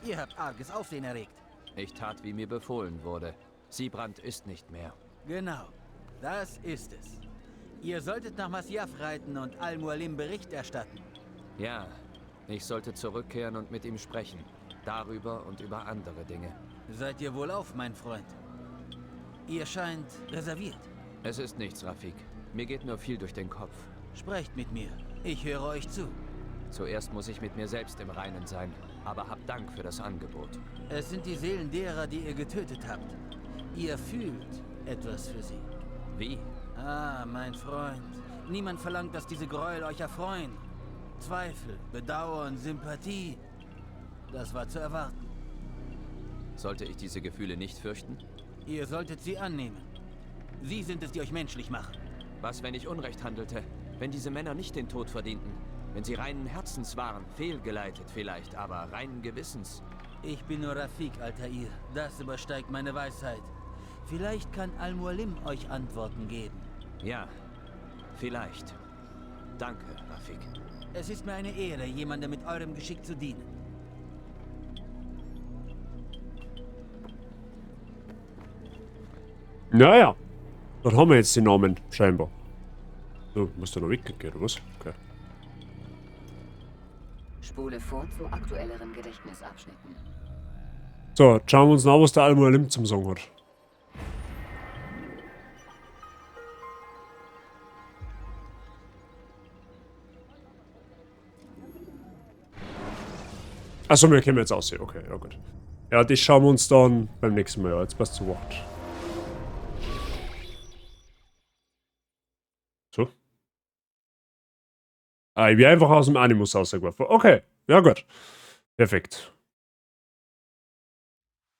ihr habt arges Aufsehen erregt. Ich tat, wie mir befohlen wurde. Siebrand ist nicht mehr. Genau, das ist es. Ihr solltet nach Masyaf reiten und Al-Mualim Bericht erstatten. Ja, ich sollte zurückkehren und mit ihm sprechen. Darüber und über andere Dinge. Seid ihr wohlauf, mein Freund? Ihr scheint reserviert. Es ist nichts, Rafik. Mir geht nur viel durch den Kopf. Sprecht mit mir. Ich höre euch zu. Zuerst muss ich mit mir selbst im Reinen sein. Aber habt Dank für das Angebot. Es sind die Seelen derer, die ihr getötet habt. Ihr fühlt etwas für sie. Wie? Ah, mein Freund. Niemand verlangt, dass diese Gräuel euch erfreuen. Zweifel, Bedauern, Sympathie. Das war zu erwarten. Sollte ich diese Gefühle nicht fürchten? Ihr solltet sie annehmen. Sie sind es, die euch menschlich machen. Was, wenn ich Unrecht handelte? Wenn diese Männer nicht den Tod verdienten? Wenn sie reinen Herzens waren, fehlgeleitet vielleicht, aber reinen Gewissens? Ich bin nur Rafik, Altair. Das übersteigt meine Weisheit. Vielleicht kann Al-Mualim euch Antworten geben. Ja, vielleicht. Danke, Rafik. Es ist mir eine Ehre, jemandem mit eurem Geschick zu dienen. Naja, dann haben wir jetzt den Namen, scheinbar. So, muss da noch weggehen, oder was? Okay. Spule vor zu aktuelleren Gedächtnisabschnitten. So, schauen wir uns nach, was der Al-Mualim zum Sagen hat. Achso, wir können jetzt aussehen. Okay, ja gut. Ja, das schauen wir uns dann beim nächsten Mal. Ja, jetzt passt zu Wort. So. Ah, ich bin einfach aus dem Animus rausgeworfen. Okay, ja gut. Perfekt.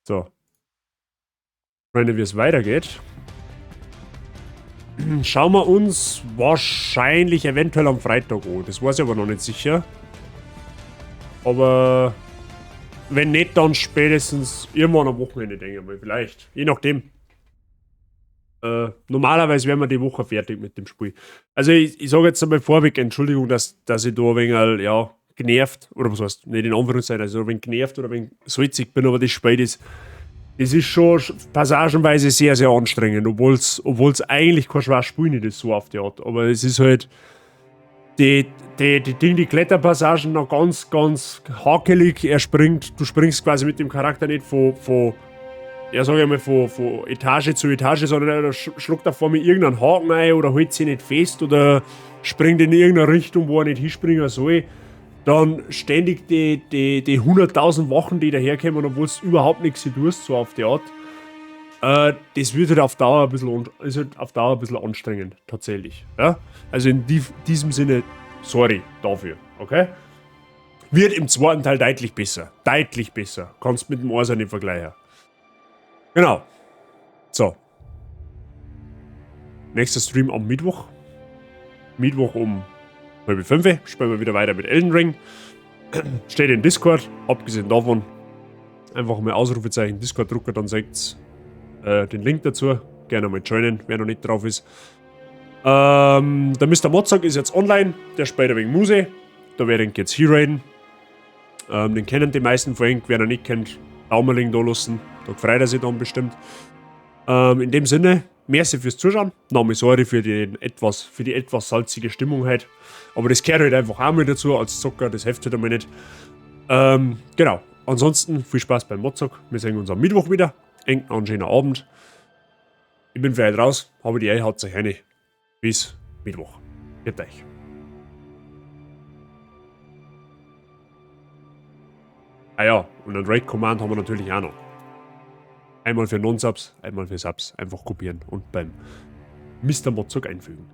So. Freunde, wie es weitergeht. Schauen wir uns wahrscheinlich eventuell am Freitag an. Das weiß ich aber noch nicht sicher. Aber wenn nicht, dann spätestens irgendwann am Wochenende, denke ich mal. Vielleicht. Je nachdem. Normalerweise wären wir die Woche fertig mit dem Spiel. Also ich sage jetzt einmal vorweg, Entschuldigung, dass ich da ein wenig, ja, genervt, oder was heißt, nicht in Anführungszeichen, also ein wenig genervt oder ein wenig salzig bin, aber das Spiel ist schon passagenweise sehr, sehr anstrengend, obwohl es eigentlich kein schweres Spiel nicht ist, so auf die Art. Aber es ist halt die Kletterpassagen noch ganz, ganz hakelig. Du springst quasi mit dem Charakter nicht von Etage zu Etage, sondern er schluckt da vor mir irgendeinen Haken ein oder hält sich nicht fest oder springt in irgendeine Richtung, wo er nicht hinspringen soll. Dann ständig die 100.000 Wochen, die daherkommen, obwohl du überhaupt nichts tust, so auf die Art. Das wird halt auf Dauer ein bisschen anstrengend, tatsächlich. Ja? Also in diesem Sinne, sorry dafür, okay? Wird im zweiten Teil deutlich besser. Deutlich besser. Kannst mit dem Ersten nicht vergleichen. Genau. So. Nächster Stream am Mittwoch. Mittwoch um 4:30 spielen wir wieder weiter mit Elden Ring. Steht in Discord. Abgesehen davon, einfach mal Ausrufezeichen Discord drucken, dann seht ihr den Link dazu. Gerne mal joinen, wer noch nicht drauf ist. Der Mr. Mozart ist jetzt online. Der spielt ein wenig Muse. Da werde ich jetzt hier raiden. Den kennen die meisten von euch. Wer ihn nicht kennt, Daumen da lassen. Da freut er sich dann bestimmt. In dem Sinne, merci fürs Zuschauen. Nochmal sorry für die etwas salzige Stimmung heute. Aber das gehört halt einfach auch mal dazu als Zocker. Das hilft halt einmal nicht. Genau. Ansonsten viel Spaß beim Mozart. Wir sehen uns am Mittwoch wieder. Einen anschönen Abend. Ich bin für heute raus. Habe die haut sich rein. Bis Mittwoch. Gebt euch. Ah ja, und ein Raid-Command haben wir natürlich auch noch. Einmal für Non-Subs, einmal für Subs. Einfach kopieren und beim Mr. Mozart einfügen.